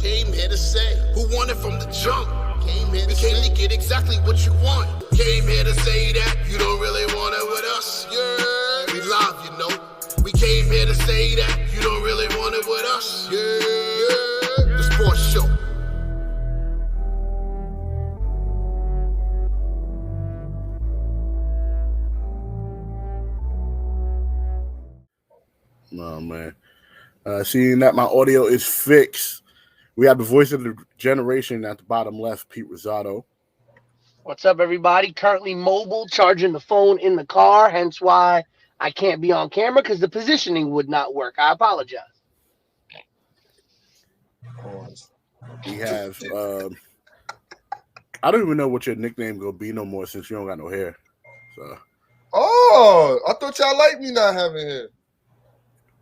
Came here to say who won it from the jump. We came to get exactly what you want. Came here to say that you don't really want it with us. Yeah, we live, you know. We came here to say that you don't really want it with us. Yeah, the sports show. Oh man, seeing that my audio is fixed. We have the voice of the generation at the bottom left, Pete Rosado. What's up, everybody? Currently mobile, charging the phone in the car, hence why I can't be on camera because the positioning would not work. I apologize. We have, I don't even know what your nickname gonna be no more since you don't got no hair. So. Oh, I thought y'all liked me not having hair.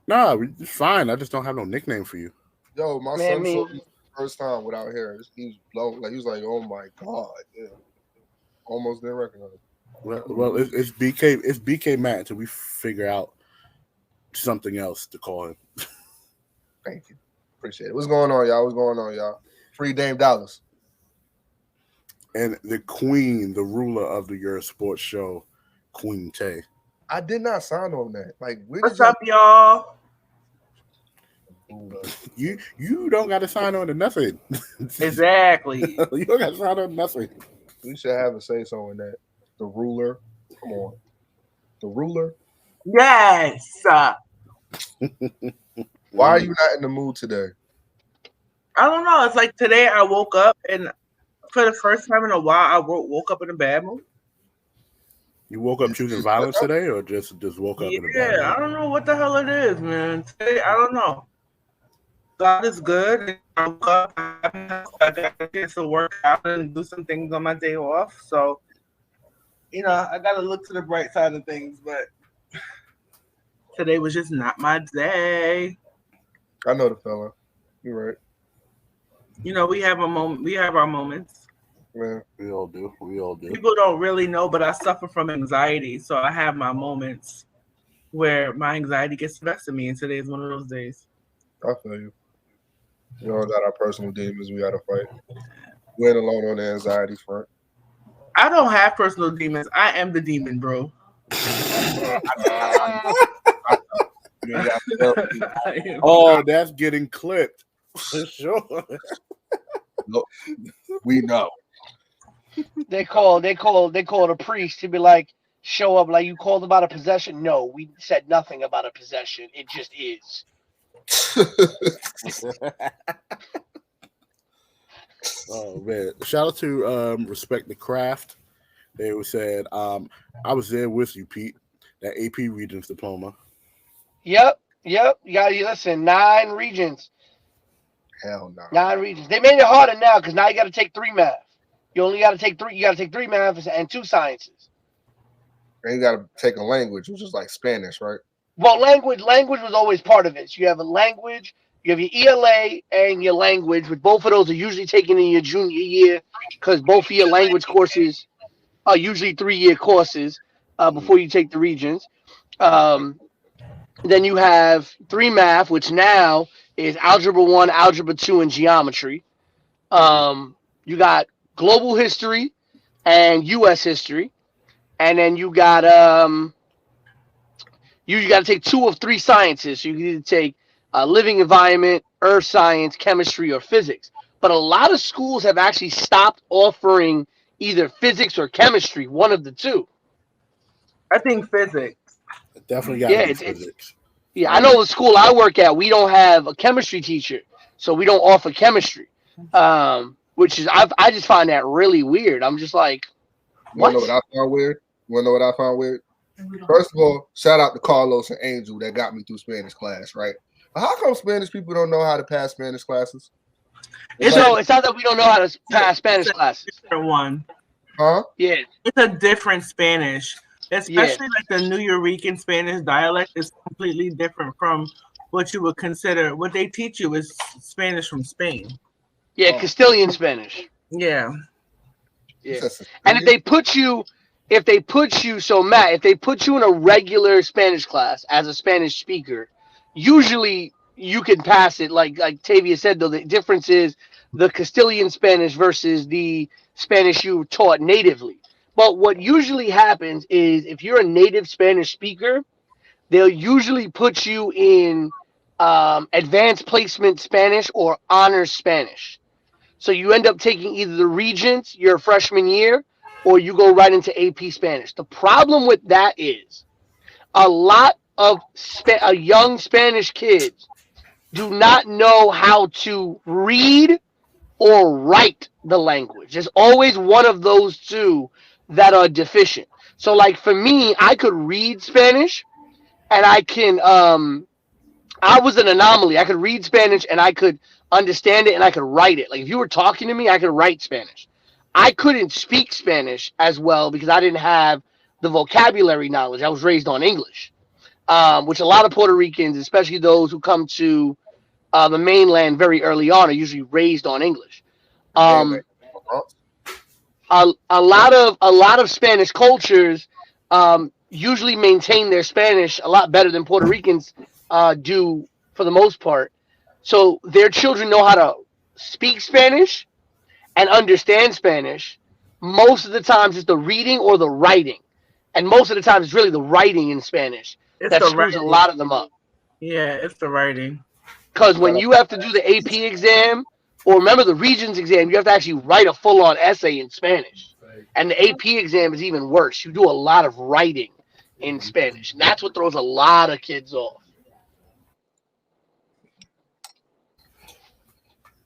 Nah, it's fine. I just don't have no nickname for you. Yo, my son saw me the first time without hair. He was blown. Like he was like, "Oh my god!" Yeah. Almost didn't recognize him. Well, it's BK. It's BK Matt until we figure out something else to call him. Thank you, appreciate it. What's going on, y'all? What's going on, y'all? Free Dame Dollars. And the queen, the ruler of the Yerrr Sports Show, Queen Tay. I did not sign on that. Like, what's up, y'all? You don't got to sign on to nothing. Exactly. You don't got to sign on to nothing. We should have a say so in that. The ruler. Come on. The ruler. Yes. Why are you not in the mood today? I don't know. It's like today I woke up and for the first time in a while I woke up in a bad mood. You woke up choosing violence today, or just woke up in a bad mood? Yeah, I don't know what the hell it is, man. Today, I don't know. God is good. I woke up. I got a chance to work out and do some things on my day off. So, I got to look to the bright side of things. But today was just not my day. I know the fella. You're right. We have a moment. We have our moments. Yeah, we all do. People don't really know, but I suffer from anxiety. So I have my moments where my anxiety gets the best of me. And today is one of those days. I feel you. We all got our personal demons we got to fight. We ain't alone on the anxiety front. I don't have personal demons. I am the demon, bro. Oh, that's getting clipped. For sure. No, we know. They called a priest to be like, show up like you called about a possession. No, we said nothing about a possession. It just is. Oh man! Shout out to Respect the Craft. They said I was there with you, Pete. That AP Regents diploma. Yep. You got to listen. 9 regions. Hell no. 9 regions. They made it harder now because now you got to take 3 math. You only got to take 3. You got to take 3 math and 2 sciences. And you got to take a language, which is like Spanish, right? Well, language was always part of it. So you have a language, you have your ELA and your language, but both of those are usually taken in your junior year because both of your language courses are usually 3-year courses before you take the regions. Then you have 3 math, which now is Algebra 1, Algebra 2, and Geometry. You got Global History and U.S. History. And then you got you got to take 2 of 3 sciences. So you can either take living environment, earth science, chemistry, or physics. But a lot of schools have actually stopped offering either physics or chemistry, one of the 2. I think physics. Definitely got physics. I know the school I work at, we don't have a chemistry teacher, so we don't offer chemistry. Which is I just find that really weird. I'm just like, what? You wanna know what I found weird? First of all, shout out to Carlos and Angel that got me through Spanish class, right? How come Spanish people don't know how to pass Spanish classes? It's not that we don't know how to pass Spanish classes. Different one. Huh? Yeah. It's a different Spanish. Especially like the New Yorican Spanish dialect is completely different from what you would consider. What they teach you is Spanish from Spain. Yeah, Castilian Spanish. Yeah. And if they put you, so Matt, if they put you in a regular Spanish class as a Spanish speaker, usually you can pass it. Like Tavia said, though, the difference is the Castilian Spanish versus the Spanish you taught natively. But what usually happens is if you're a native Spanish speaker, they'll usually put you in advanced placement Spanish or honors Spanish. So you end up taking either the Regents your freshman year, or you go right into AP Spanish. The problem with that is a lot of young Spanish kids do not know how to read or write the language. There's always one of those two that are deficient. So, like for me, I could read Spanish, and I can. I was an anomaly. I could read Spanish, and I could understand it, and I could write it. Like if you were talking to me, I could write Spanish. I couldn't speak Spanish as well because I didn't have the vocabulary knowledge. I was raised on English, which a lot of Puerto Ricans, especially those who come to the mainland very early on, are usually raised on English. A lot of Spanish cultures usually maintain their Spanish a lot better than Puerto Ricans do for the most part. So their children know how to speak Spanish and understand Spanish. Most of the times it's the reading or the writing. And most of the time it's really the writing in Spanish that screws a lot of them up. Yeah, it's the writing. Because when you have to do the AP exam, or remember the Regents exam, you have to actually write a full-on essay in Spanish. And the AP exam is even worse. You do a lot of writing in Spanish. And that's what throws a lot of kids off.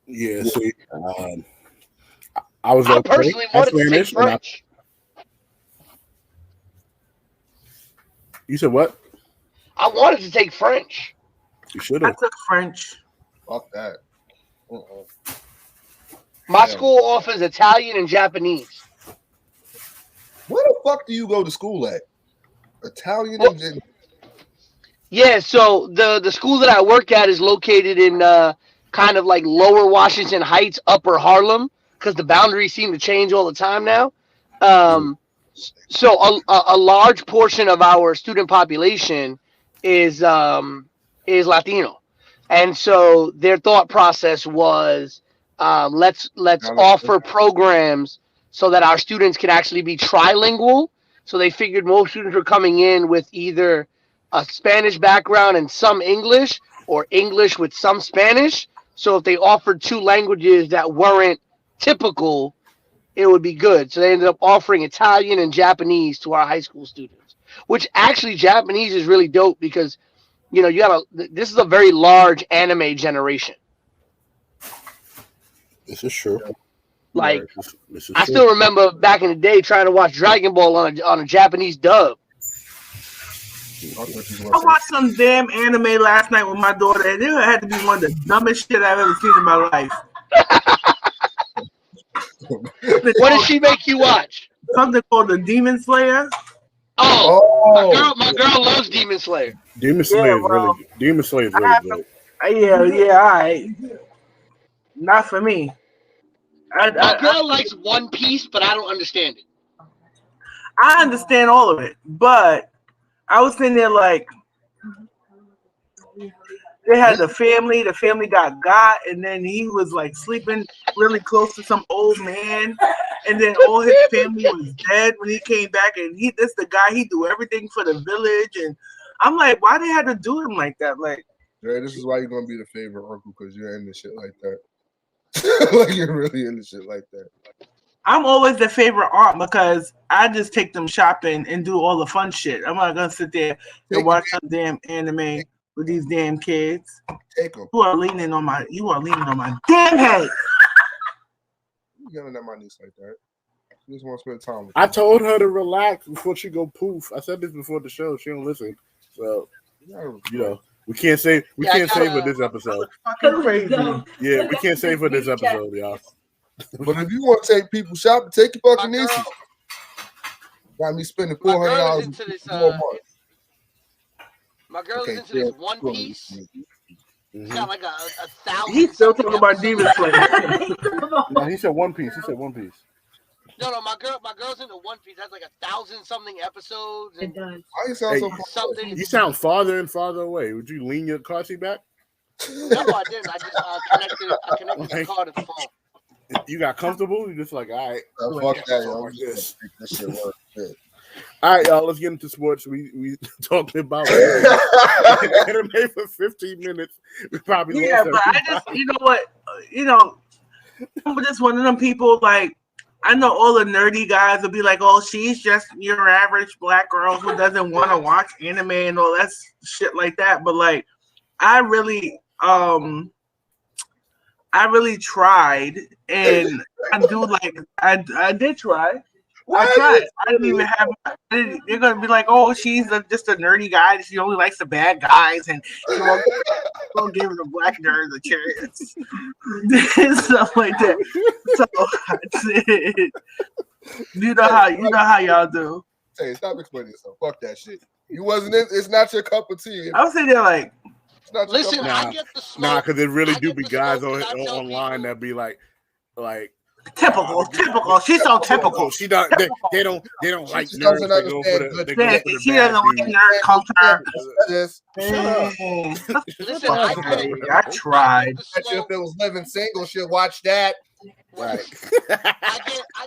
Yeah, see, I personally wanted to take French. You said what? I wanted to take French. You should have. I took French. Fuck that. My school offers Italian and Japanese. Where the fuck do you go to school at? Italian and Yeah, so the school that I work at is located in kind of like lower Washington Heights, upper Harlem, because the boundaries seem to change all the time now. So a large portion of our student population is Latino, and so their thought process was let's offer programs so that our students can actually be trilingual. So they figured most students were coming in with either a Spanish background and some English, or English with some Spanish. So if they offered two languages that weren't typical, it would be good. So they ended up offering Italian and Japanese to our high school students, which actually Japanese is really dope because, you know, this is a very large anime generation. This is true. Like, this is I true. still remember back in the day trying to watch Dragon Ball on a Japanese dub. I watched some damn anime last night with my daughter, and it had to be one of the dumbest shit I've ever seen in my life. What did she make you watch? Something called the Demon Slayer. Oh, my girl loves Demon Slayer. Demon Slayer is really good. Demon Slayer is really good. Yeah, all right. Not for me. My girl likes One Piece, but I don't understand it. I understand all of it, but I was sitting there like, they had the family got, and then he was like sleeping really close to some old man, and then all his family was dead when he came back, and this the guy, he do everything for the village, and I'm like, why they had to do him like that? Like, Dre, this is why you're gonna be the favorite uncle, because you're into shit like that. Like, you're really into shit like that. I'm always the favorite aunt because I just take them shopping and do all the fun shit. I'm not gonna sit there and watch some damn anime with these damn kids. Take them. You are leaning on my damn head. You yelling at my niece like that. She just want to spend time with I told her to relax before she go poof. I said this before the show. She don't listen. So, you know, we can't say for this episode. Fucking crazy. Yeah, we can't say for this episode, y'all. But if you want to take people shopping, take your fucking nieces. Got me spending $400 more. My girl is into this One Piece. He's got like a 1,000. He's still talking about Demon Slayer. No, he said One Piece. No, my girl's into One Piece. That's like 1,000 something episodes. And Why you sound so something. You sound farther and farther away. Would you lean your car seat back? No, I didn't. I just connected the car to the phone. You got comfortable? You just like, all right. Fuck that, yo. Like this. This shit work. Shit. All right, y'all. Let's get into sports. We talking about anime for 15 minutes. We probably yeah, but I just, you know what, I'm just one of them people. Like, I know all the nerdy guys will be like, "Oh, she's just your average black girl who doesn't want to watch anime and all that shit like that." But like, I really tried, and I did try. I tried. I didn't even have. They're gonna be like, "Oh, she's just a nerdy guy. She only likes the bad guys, and she won't give the black nerds a chance." Stuff like that. So you know how y'all do. Hey, stop explaining yourself. Fuck that shit. You wasn't in. It's not your cup of tea. I was sitting there like, listen, I get the smoke. Nah, because there really do be guys online that be like. typical. She's so typical. She don't. They don't like She nerds. doesn't They go for understand the She doesn't like nerd culture. Just Listen, I tried. if it was living single, she'll watch that. Right. I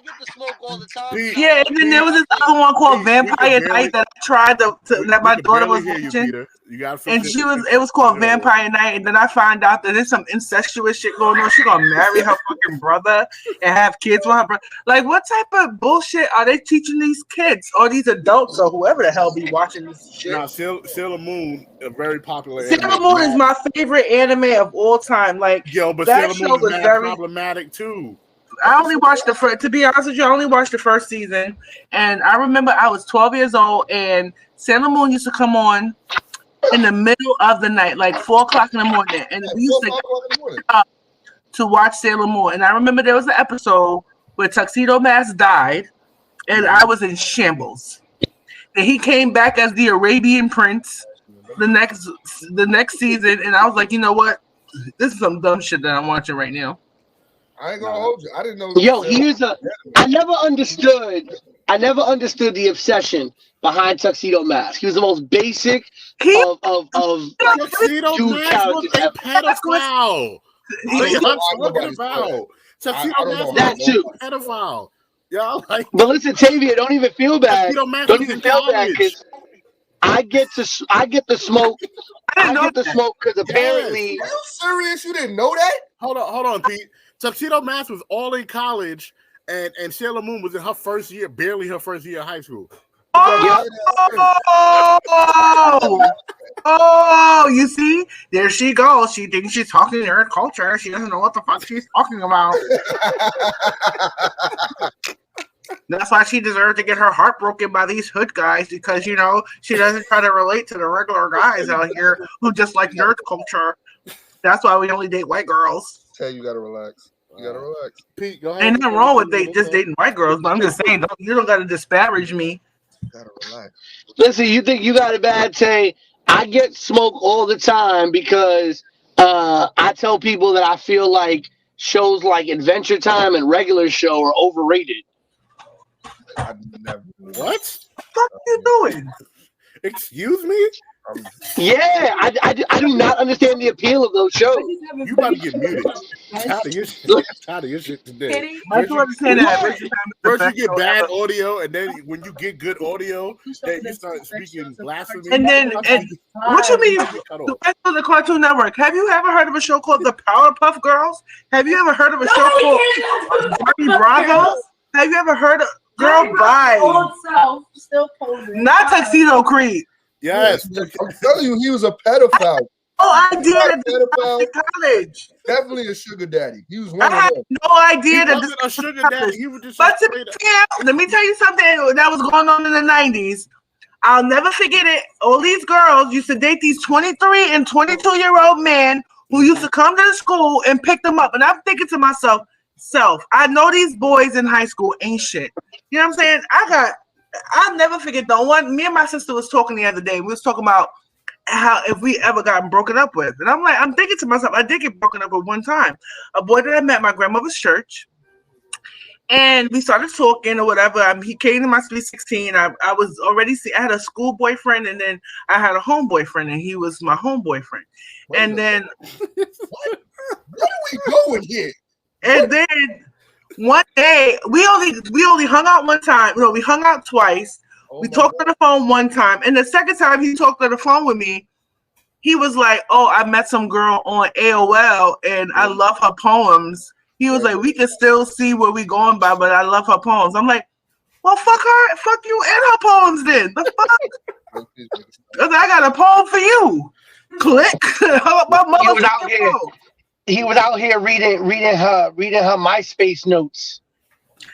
get the smoke all the time. Yeah, and then there was this other one called Vampire Night that I tried that my daughter was watching. And it was called Vampire Night, and then I find out that there's some incestuous shit going on. She's gonna marry her fucking brother and have kids with her brother. Like, what type of bullshit are they teaching these kids or these adults or whoever the hell be watching this shit? Now, Sailor Moon, a very popular. Sailor Moon is my favorite anime of all time. Like, but that Sailor Moon is very problematic too. I only watched the first. To be honest with you, I only watched the first season, and I remember I was 12 years old, and Sailor Moon used to come on in the middle of the night, like 4 o'clock in the morning, and we used to get up to watch Sailor Moon. And I remember there was an episode where Tuxedo Mask died, and I was in shambles. And he came back as the Arabian Prince the next season, and I was like, you know what? This is some dumb shit that I'm watching right now. I ain't gonna hold you. I didn't know. Yo, I never understood the obsession behind Tuxedo Mask. He was the most basic of Tuxedo Mask was a pedophile. Tuxedo Mask that too. Pedophile. Y'all like. But listen, Tavia, don't even feel bad. Don't even feel bad because I get the smoke. I get the smoke because apparently. Are you serious? You didn't know that? Hold on, Pete. Tuxedo Mask was all in college, and Sailor Moon was in her first year, barely her first year of high school. Oh, you see? There she goes. She thinks she's talking nerd culture. She doesn't know what the fuck she's talking about. That's why she deserves to get her heart broken by these hood guys because, she doesn't try to relate to the regular guys out here who just like nerd culture. That's why we only date white girls. Hey, you gotta relax. Pete, go ahead. Ain't nothing wrong with just dating white girls, but I'm just saying, you don't gotta disparage me. You gotta relax. Listen, you think you got a bad Tay? I get smoke all the time because I tell people that I feel like shows like Adventure Time and Regular Show are overrated. I've never. What? What the fuck are you doing? Excuse me? Yeah, I do not understand the appeal of those shows. You about to get muted. Tired of your shit today. First you get bad audio, and then when you get good audio, then you start speaking blasphemy. And what you mean? The rest of the Cartoon Network. Have you ever heard of a show called The Powerpuff Girls? Have you ever heard of a show called Johnny Bravo? Have you ever heard of Girl Bye? Not Tuxedo Creed. Yes. I'm telling you, he was a pedophile. No idea that college. Definitely a sugar daddy. He was one I had no idea that wasn't a sugar daddy. He was just. But let me tell you something that was going on in the 90s. I'll never forget it. All these girls used to date these 23 and 22-year-old men who used to come to the school and pick them up. And I'm thinking to myself, I know these boys in high school ain't shit. You know what I'm saying? I'll never forget though. Me and my sister was talking the other day. We was talking about how if we ever gotten broken up with. And I'm thinking to myself, I did get broken up with one time. A boy that I met at my grandmother's church. And we started talking or whatever. He came to my Sweet 16. I was already I had a school boyfriend, and then I had a home boyfriend, and he was my home boyfriend. And then where are we going here? And then one day we only hung out one time. No, we hung out twice. We talked on the phone one time, and the second time he talked on the phone with me, he was like, "Oh, I met some girl on AOL, and I love her poems." He was like, "We can still see where we going by, but I love her poems." I'm like, "Well, fuck her, fuck you and her poems then. The fuck? I got a poem for you." Click. He was out here reading her MySpace notes.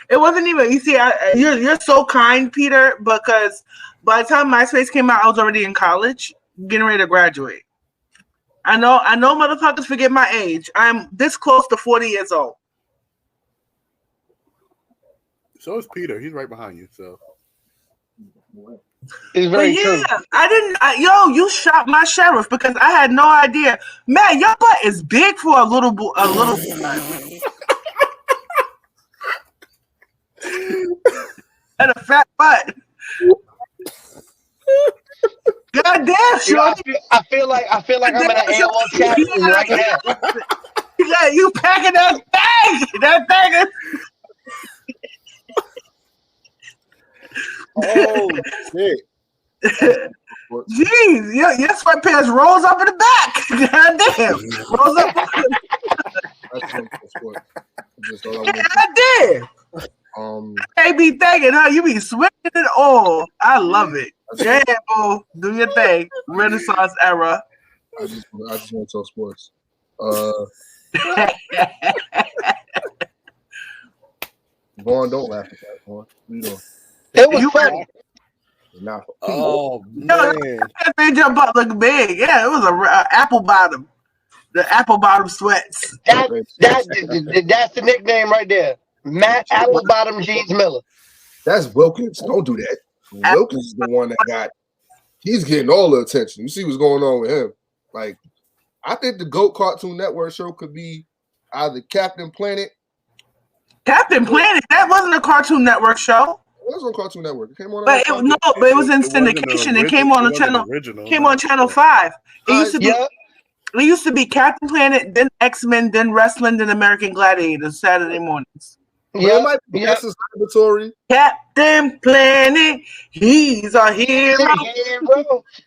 It wasn't even. You see, you're so kind, Peter, because by the time MySpace came out, I was already in college, getting ready to graduate. I know, motherfuckers forget my age. I'm this close to 40 years old. So is Peter. He's right behind you. So. It's very true. I didn't. You shot my sheriff because I had no idea. Man, your butt is big for a little boy. And a fat butt. God damn, shorty. I feel like I'm in an AOL chat right now. You packing that bag. That bag is. Oh shit! Jeez, your sweatpants rolls up in the back. God damn, rolls up. God damn. I be thinking, huh? You be switching it all. I love it. Yeah, boo. Do your thing. Renaissance era. I just want to talk sports. Vaughn, don't laugh at that, Vaughn. You know. It was funny. Oh man, that made your butt look big. Yeah, it was a apple bottom. The apple bottom sweats. That's the nickname right there. Matt Apple Bottom Jeans Miller. That's Wilkins. Don't do that. Wilkins is the one that he's getting all the attention. You see what's going on with him. Like, I think the GOAT Cartoon Network show could be either Captain Planet. Captain Planet? That wasn't a Cartoon Network show. It was on Cartoon Network. It came on. But it was in syndication. It came on Channel 5. It used to be Captain Planet, then X-Men, then wrestling, then American Gladiators Saturday mornings. Yeah, it might be S's Laboratory. Captain Planet, he's a hero.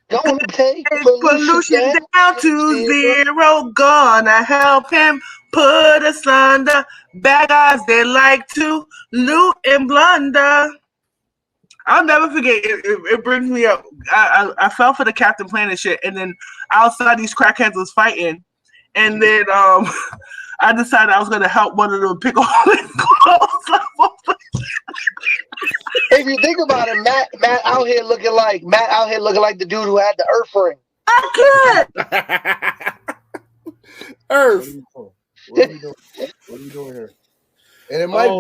Gonna take pollution down to zero. Gonna help him put asunder bad guys they like to loot and blunder. I'll never forget. It brings me up. I fell for the Captain Planet shit, and then outside these crackheads was fighting, and then I decided I was going to help one of them pick all his clothes. If you think about it, Matt out here looking like the dude who had the Earth ring. I can't. Earth. What are you doing here? And it might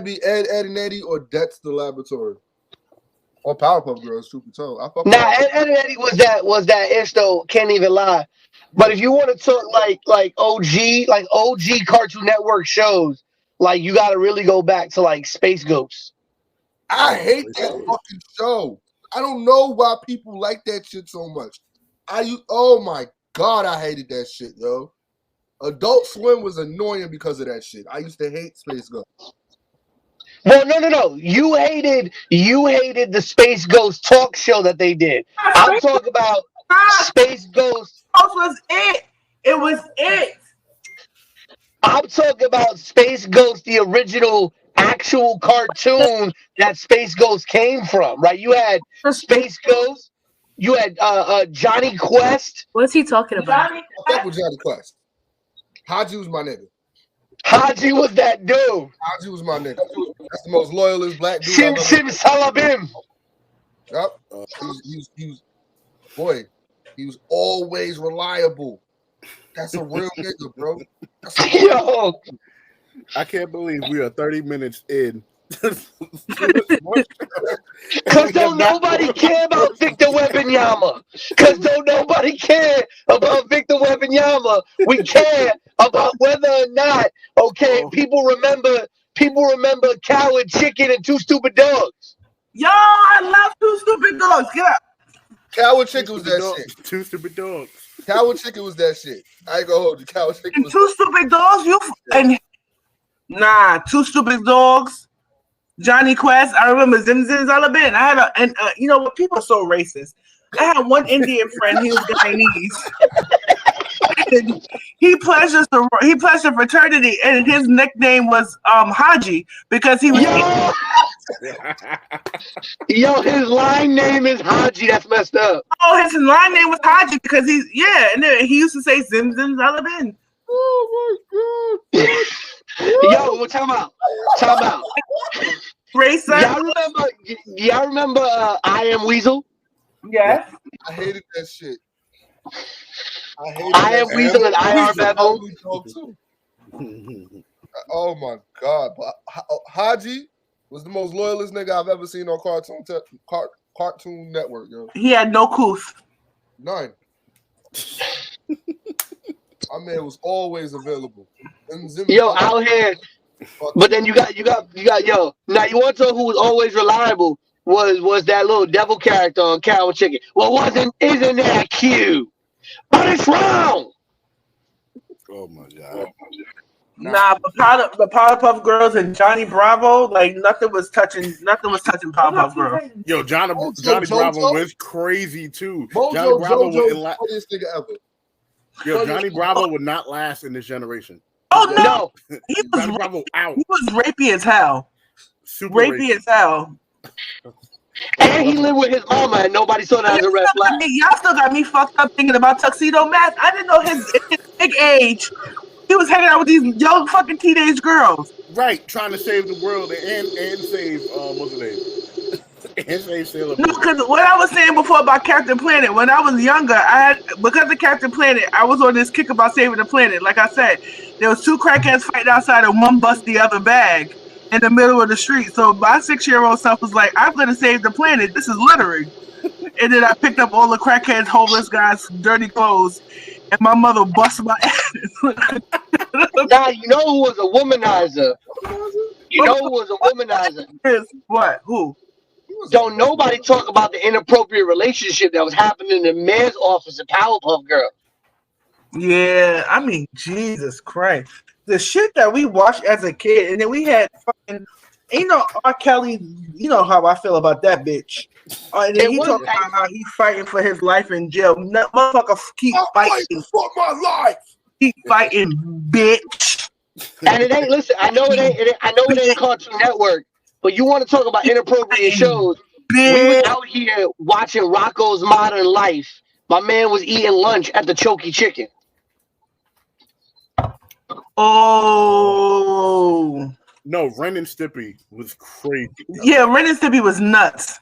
be Ed and Eddie, or That's the Laboratory, or Powerpuff Girls. Truth be told, Ed and Eddie was that ish though. Can't even lie. But if you want to talk like OG Cartoon Network shows, like you got to really go back to like Space Ghost. I hate that fucking show. I don't know why people like that shit so much. Oh my god, I hated that shit, yo. Adult Swim was annoying because of that shit. I used to hate Space Ghost. Well, no. You hated the Space Ghost talk show that they did. I'm talking about Space Ghost. Was it? It was it. I'm talking about Space Ghost, the original actual cartoon that Space Ghost came from, right? You had Space Ghost. You had Johnny Quest. What's he talking about? I fuck with Johnny Quest. Haji was my nigga. Haji was that dude. Haji was my nigga. That's the most loyalist black dude. Sim Salabim. Yep. He was always reliable. That's a real nigga, bro. Yo. I can't believe we are 30 minutes in. Because don't nobody care about Victor Wembanyama. Because don't nobody care about Victor Wembanyama. We care about whether or not, people remember people remember Cow and Chicken and Two Stupid Dogs. Yo, I love Two Stupid Dogs. Yeah. Cow and Chicken was that shit. Two Stupid Dogs. Cow and Chicken was that shit. I ain't gonna hold you. Cow and Chicken was Two Stupid Dogs, Two Stupid Dogs. Johnny Quest. I remember Zim Zalabin. I had you know what? People are so racist. I had one Indian friend. He was Chinese. he pledged fraternity, and his nickname was Haji because he was. Yo, his line name is Haji. That's messed up. Oh, his line name was Haji because and then he used to say Zim Zalabin. Oh my god. Yo, well, time out. Racist. Y'all remember I Am Weasel? Yes. I hated that shit. I Am Weasel and I Are Baboon. Oh my god. But Haji was the most loyalist nigga I've ever seen on Cartoon Network, yo. He had no couth. None. My man was always available. Yo, out here. But then you got yo. Now you want to know who was always reliable was that little devil character on Cow and Chicken. Well, isn't that cute? But it's wrong. Oh my god. Nah, the Powerpuff Girls and Johnny Bravo, like nothing was touching Powerpuff Girls. Yo, Johnny Bravo was crazy too. Johnny Bravo was the funniest nigga ever. Yo, Johnny Bravo would not last in this generation. Oh no, he was Bravo out. He was rapey as hell. Super rapey as hell. And he lived with his mama, and nobody saw that as a red flag. Y'all still got me fucked up thinking about Tuxedo Mask. I didn't know his big age. He was hanging out with these young fucking teenage girls. Right, trying to save the world and save what's her name? And save Sailor Moon. No, because what I was saying before about Captain Planet, when I was younger, because of Captain Planet, I was on this kick about saving the planet. Like I said, there was two crackheads fighting outside and one bust the other bag in the middle of the street. So my 6-year-old self was like, I'm going to save the planet. This is littering. And then I picked up all the crackheads, homeless guys, dirty clothes, and my mother busted my ass. Now, you know who was a womanizer? What? Who? Don't nobody talk about the inappropriate relationship that was happening in the man's office at Powerpuff Girl. Yeah, I mean, Jesus Christ. The shit that we watched as a kid, and then we had fucking, R. Kelly, you know how I feel about that bitch. And then he talking about how he's fighting for his life in jail. Motherfucker, keep fighting for my life. Keep fighting, bitch. And it ain't, listen, I know it ain't Cartoon Network, but you want to talk about inappropriate shows. Bitch. We were out here watching Rocco's Modern Life. My man was eating lunch at the Chokey Chicken. Oh. No, Ren and Stimpy was crazy. Yeah, Ren and Stimpy was nuts.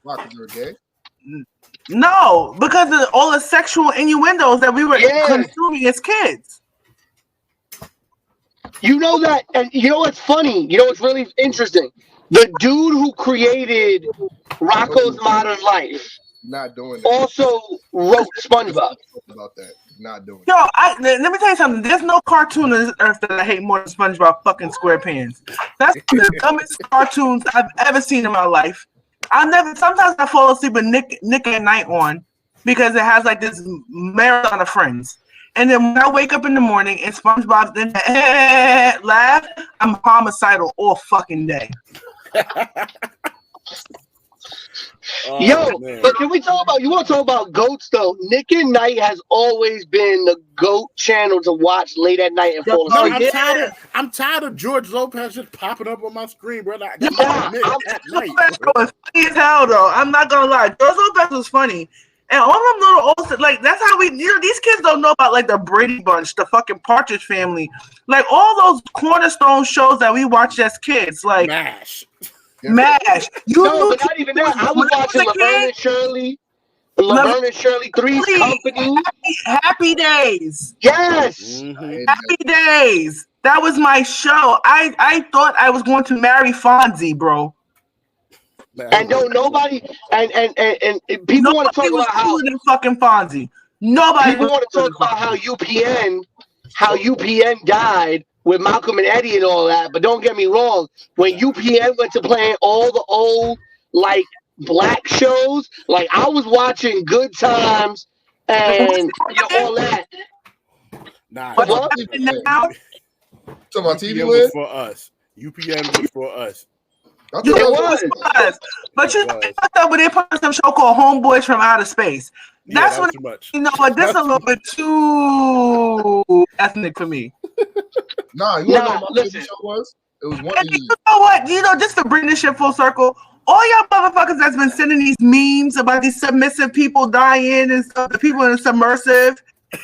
No, because of all the sexual innuendos that we were consuming as kids. You know that, and you know what's funny? You know what's really interesting? The dude who created Rocco's Modern Life not doing that. Also wrote SpongeBob. About that. Not doing Yo, let me tell you something. There's no cartoon on this earth that I hate more than SpongeBob fucking SquarePants. That's the dumbest cartoons I've ever seen in my life. Sometimes I fall asleep with Nick at Night on because it has like this marathon of Friends. And then when I wake up in the morning and SpongeBob's in the laugh, I'm homicidal all fucking day. Yo, man. But can we talk about, you want to talk about goats though? Nick at Night has always been the goat channel to watch late at night and fall asleep. I'm tired of George Lopez just popping up on my screen, brother. George Lopez was funny as hell though. I'm not gonna lie. George Lopez was funny. And all them little old, like, that's how we, these kids don't know about, like, the Brady Bunch, the fucking Partridge Family. Like, all those cornerstone shows that we watched as kids. Like, MASH. But not even that. I was watching Laverne and Shirley. Laverne and Shirley, Three's Company. Happy Days. Yes. Mm-hmm. Happy Days. That was my show. I thought I was going to marry Fonzie, bro. And don't nobody and people want to talk about how fucking Fonzie. Nobody people want to talk about how UPN died with Malcolm and Eddie and all that. But don't get me wrong, when UPN went to playing all the old like black shows, like I was watching Good Times and all that. Nah, what? So my TV was for us. UPN was for us. It was. But you thought when they put some show called Homeboys from Outer Space. That's what too much. You know what? This is a little bit too ethnic for me. Nah, you know what my TV show was? It was one. You know what? You know, just to bring this shit full circle, all y'all motherfuckers that's been sending these memes about these submissive people dying and stuff, the people in the submersive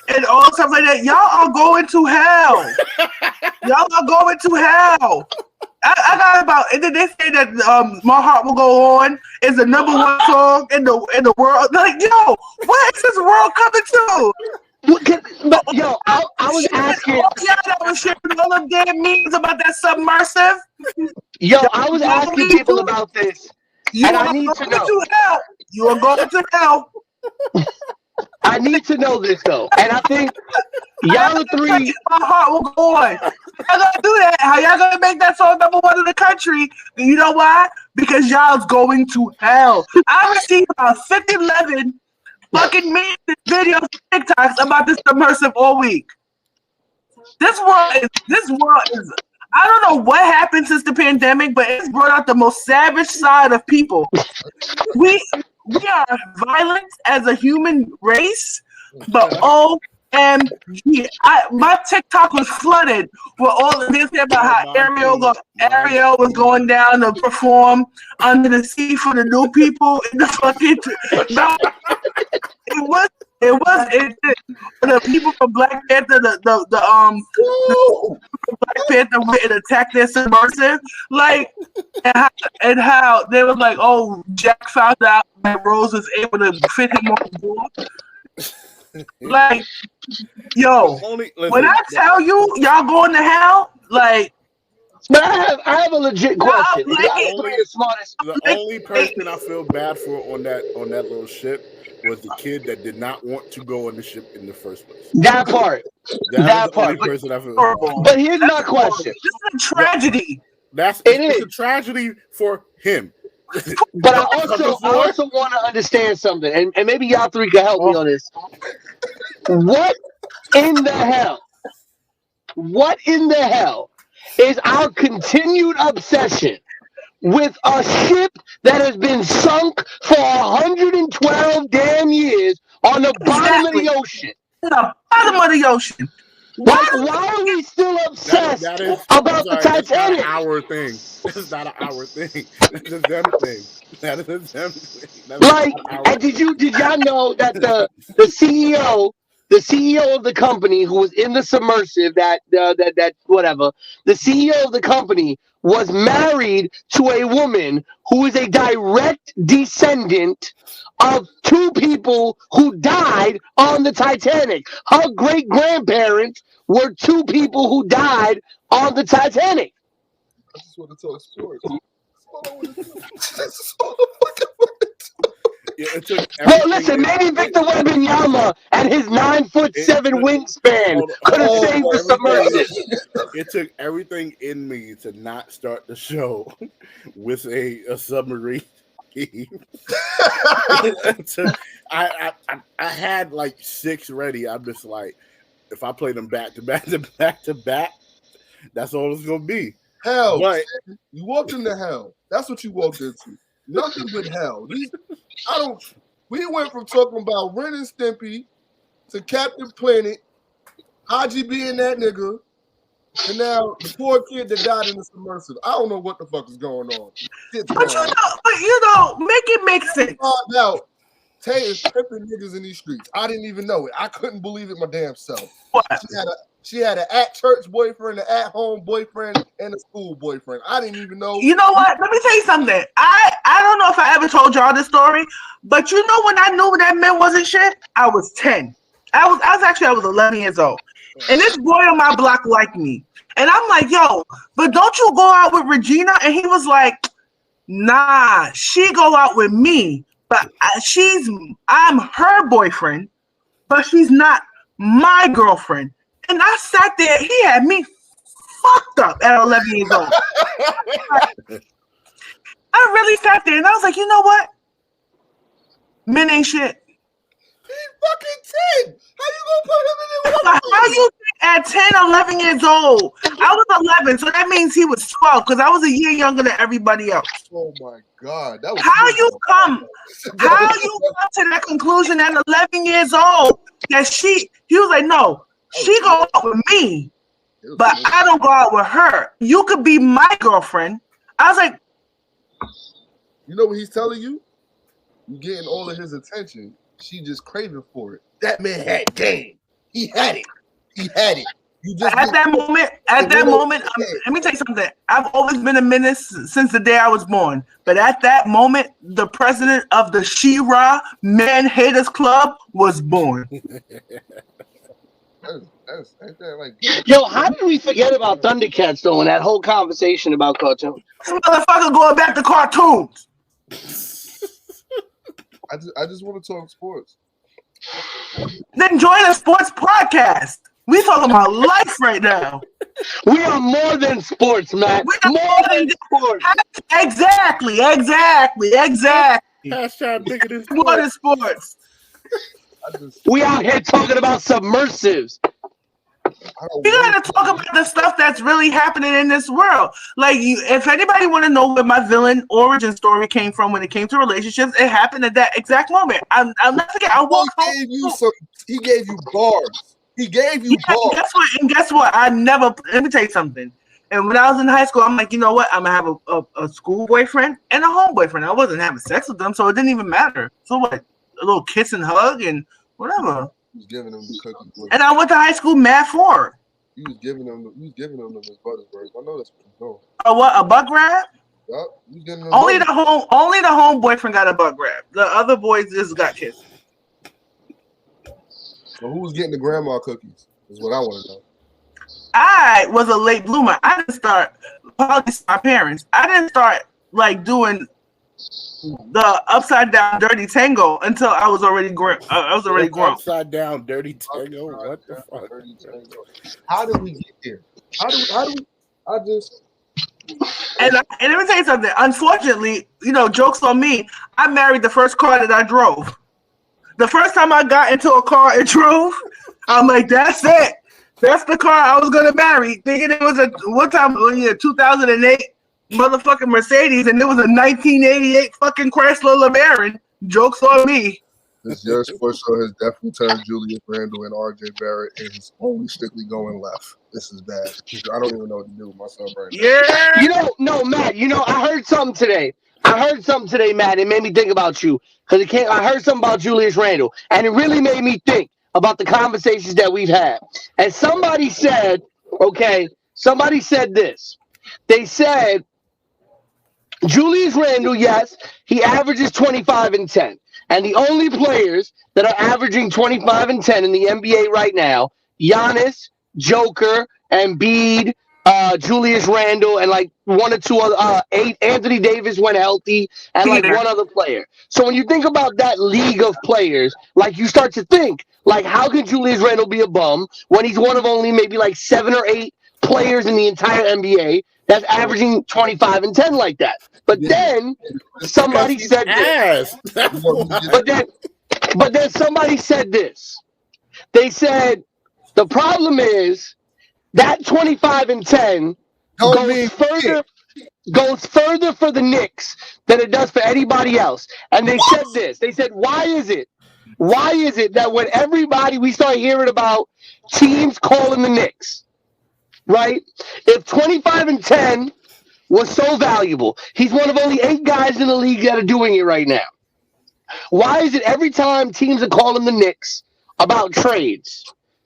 and all stuff like that, y'all are going to hell. Y'all are going to hell. I got about, and then they say that My Heart Will Go On is the #1 song in the world. Like, yo, what is this world coming to? But yo, I was asking. Y'all that was sharing all them damn memes about that submersive. Yo, I was asking people about this, and I need to know. You are going to hell. I need to know this though, and I think y'all are three. My heart will go on. Y'all gonna do that? How y'all gonna make that song #1 in the country? You know why? Because y'all's going to hell. I received about 11 fucking memes and videos, TikToks about this submersive all week. This world is. I don't know what happened since the pandemic, but it's brought out the most savage side of people. We are violent as a human race, but OMG. My TikTok was flooded with all of this about how Ariel was going down to perform under the sea for the new people in the fucking. The people from Black Panther, the Black Panther went and attacked their submersive, like, and how they was like, oh, Jack found out that Rose was able to fit him on the board. Like, yo, when I tell you y'all going to hell, like. But I have a legit question. The only person I feel bad for on that little ship was the kid that did not want to go on the ship in the first place. That part. But here's my question. This is a tragedy. It's a tragedy for him. But I also want to understand something, and maybe y'all three can help me on this. What in the hell? What in the hell is our continued obsession with a ship that has been sunk for 112 damn years on the bottom of the ocean? The bottom of the ocean. Why are we still obsessed about the Titanic? That's not our thing. This is not our thing. This is them thing. That is them thing. Like, and did y'all know that the CEO of the company who was in the submersive, that whatever, the CEO of the company was married to a woman who is a direct descendant of two people who died on the Titanic. Her great grandparents were two people who died on the Titanic. I just want to tell a story. Well, listen, maybe Victor Wembanyama and his 9'7" wingspan could have saved the submersive. It took everything in me to not start the show with a submarine. I had like 6 ready. I'm just like, if I play them back to back, that's all it's gonna be. Hell, but you walked into hell. That's what you walked into. Nothing but hell. We went from talking about Ren and Stimpy to Captain Planet, Haji being that nigga, and now the poor kid that died in the submersive. I don't know what the fuck is going on. But you know, make it make sense. Found out Tay is pimping niggas in these streets. I didn't even know it. I couldn't believe it my damn self. What? She had an at-church boyfriend, an at-home boyfriend, and a school boyfriend. I didn't even know. You know what? Let me tell you something. I don't know if I ever told y'all this story, but you know when I knew that man wasn't shit? I was 10. I was 11 years old. And this boy on my block liked me. And I'm like, yo, but don't you go out with Regina? And he was like, nah, she go out with me. But I'm her boyfriend, but she's not my girlfriend. And I sat there, he had me fucked up at 11 years old. I really sat there and I was like, you know what? Men ain't shit. He's fucking 10. How you gonna put him in there? How you think at 10, 11 years old? I was 11, so that means he was 12 because I was a year younger than everybody else. Oh my God. That was How you come to that conclusion at 11 years old that he was like, no, she go out with me, but I don't go out with her. You could be my girlfriend. I was like, you know what he's telling you? You getting all of his attention. She just craving for it. That man had game. He had it. He had it. You just at that moment, let me tell you something. I've always been a menace since the day I was born. But at that moment, the president of the She-Ra Man Haters Club was born. Yo, how did we forget about Thundercats though in that whole conversation about cartoons? This motherfucker going back to cartoons. I just want to talk sports. Then join a sports podcast. We talking about life right now. We are more than sports, man. More than sports. Exactly. Hashtag bigger than More than sports. We out here talking about submersives. We gotta talk about the stuff that's really happening in this world. Like, if anybody want to know where my villain origin story came from when it came to relationships, it happened at that exact moment. I'll never forget. He gave you bars. He gave you bars. Guess what? Let me tell you something. And when I was in high school, I'm like, you know what? I'm gonna have a school boyfriend and a home boyfriend. I wasn't having sex with them, so it didn't even matter. So what? A little kiss and hug and whatever. He was giving them the cookies. And I went to high school mad forward. He was giving them his Buttersburg. I know that's what you're doing. A what? A butt grab? Yep. He was getting them Only the home boyfriend got a butt grab. The other boys just got kissed. So who was getting the grandma cookies? Is what I want to know. I was a late bloomer. I didn't start. Probably my parents. I didn't start like doing the upside down dirty tango until I was already grown. Upside down dirty tango. What the fuck? How did we get here? How do we? And let me tell you something. Unfortunately, jokes on me. I married the first car that I drove. The first time I got into a car and drove, I'm like, that's it. That's the car I was gonna marry. Thinking it was 2008 motherfucking Mercedes, and it was a 1988 fucking Chrysler LeBaron. Jokes on me. This Yerrr Sports Show has definitely turned Julius Randle and RJ Barrett and is only strictly going left. This is bad. I don't even know what to do with myself right now. Yeah. Matt, I heard something today. Matt. It made me think about you. Because I heard something about Julius Randle. And it really made me think about the conversations that we've had. And somebody said this. They said, Julius Randle, yes, he averages 25 and 10. And the only players that are averaging 25 and 10 in the NBA right now, Giannis, Joker, Embiid, Julius Randle, and like one or two other, Anthony Davis went healthy, and like one other player. So when you think about that league of players, like you start to think, like, how can Julius Randle be a bum when he's one of only maybe like 7 or 8 players in the entire NBA that's averaging 25 and 10 like that? But then somebody said this. But then somebody said this. They said the problem is that 25 and 10 goes further for the Knicks than it does for anybody else. And they said this. They said, why is it that when we start hearing about teams calling the Knicks, right? If 25 and 10 was so valuable, he's one of only 8 guys in the league that are doing it right now. Why is it every time teams are calling the Knicks about trades,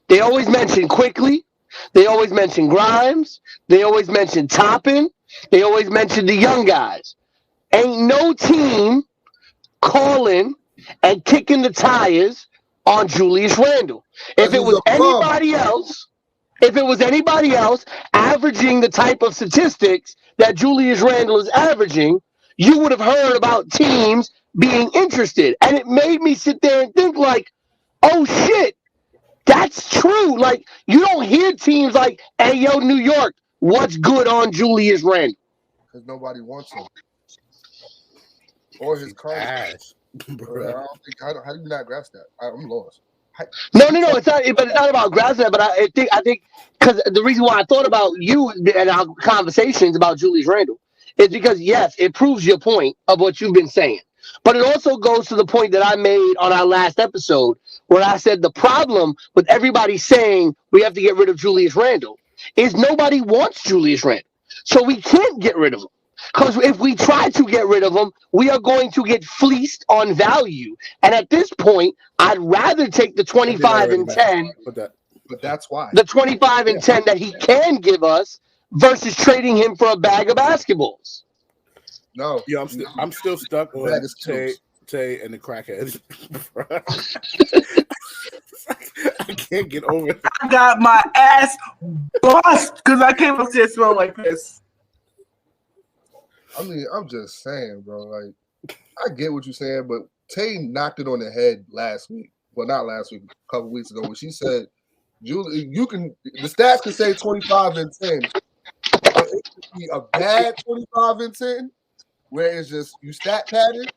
they always mention Quickly, they always mention Grimes, they always mention Toppin, they always mention the young guys. Ain't no team calling and kicking the tires on Julius Randle. If it was anybody else averaging the type of statistics that Julius Randle is averaging, you would have heard about teams being interested. And it made me sit there and think like, oh shit, that's true. Like, you don't hear teams like, hey, yo, New York, What's good on Julius Randle? Because nobody wants him. Or his contract. I don't think. How do you not grasp that? I'm lost. No, it's not. But it's not about grasping that. But I think because the reason why I thought about you and our conversations about Julius Randle is because yes, it proves your point of what you've been saying. But it also goes to the point that I made on our last episode where I said the problem with everybody saying we have to get rid of Julius Randle is nobody wants Julius Randle, so we can't get rid of him. Because if we try to get rid of him, we are going to get fleeced on value. And at this point, I'd rather take the 25 and 10. But that's why. The 25 and 10 that he can give us versus trading him for a bag of basketballs. No. Yeah, I'm still stuck on Tay and the crackheads. I can't get over it. I got my ass bust because I came up here smelling like this. I mean, I'm just saying, bro. Like, I get what you're saying, but Tay knocked it on the head last week. Well, not last week, a couple weeks ago, when she said, "Julie, the stats can say 25 and 10, but it could be a bad 25 and 10, where it's just you stat padded,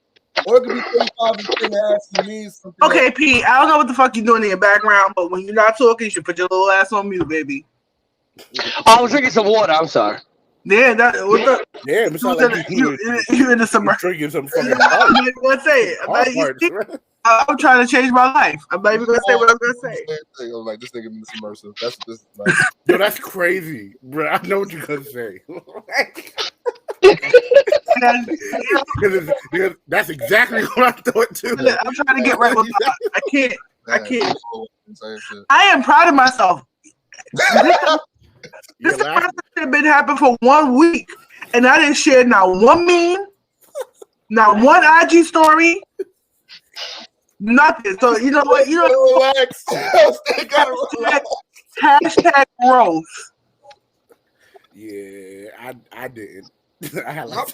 or it could be 25 and 10 that actually means something." Okay, else. Pete, I don't know what the fuck you're doing in your background, but when you're not talking, you should put your little ass on mute, baby. I was drinking some water. I'm sorry. Yeah, you in the summer. Drinking some fucking I'm not even gonna say it. I'm trying to change my life. I'm not even gonna say what I'm gonna say. I'm like, this nigga in this immersive. Yo, that's crazy, bro. I know what you're gonna say. That's exactly what I thought too. I'm trying to get right with that. I can't. I am proud of myself. This process had been happening for 1 week, and I didn't share not one meme, not one IG story, nothing. So you know what? You know, relax. Hashtag growth. Yeah, I didn't. I had like Is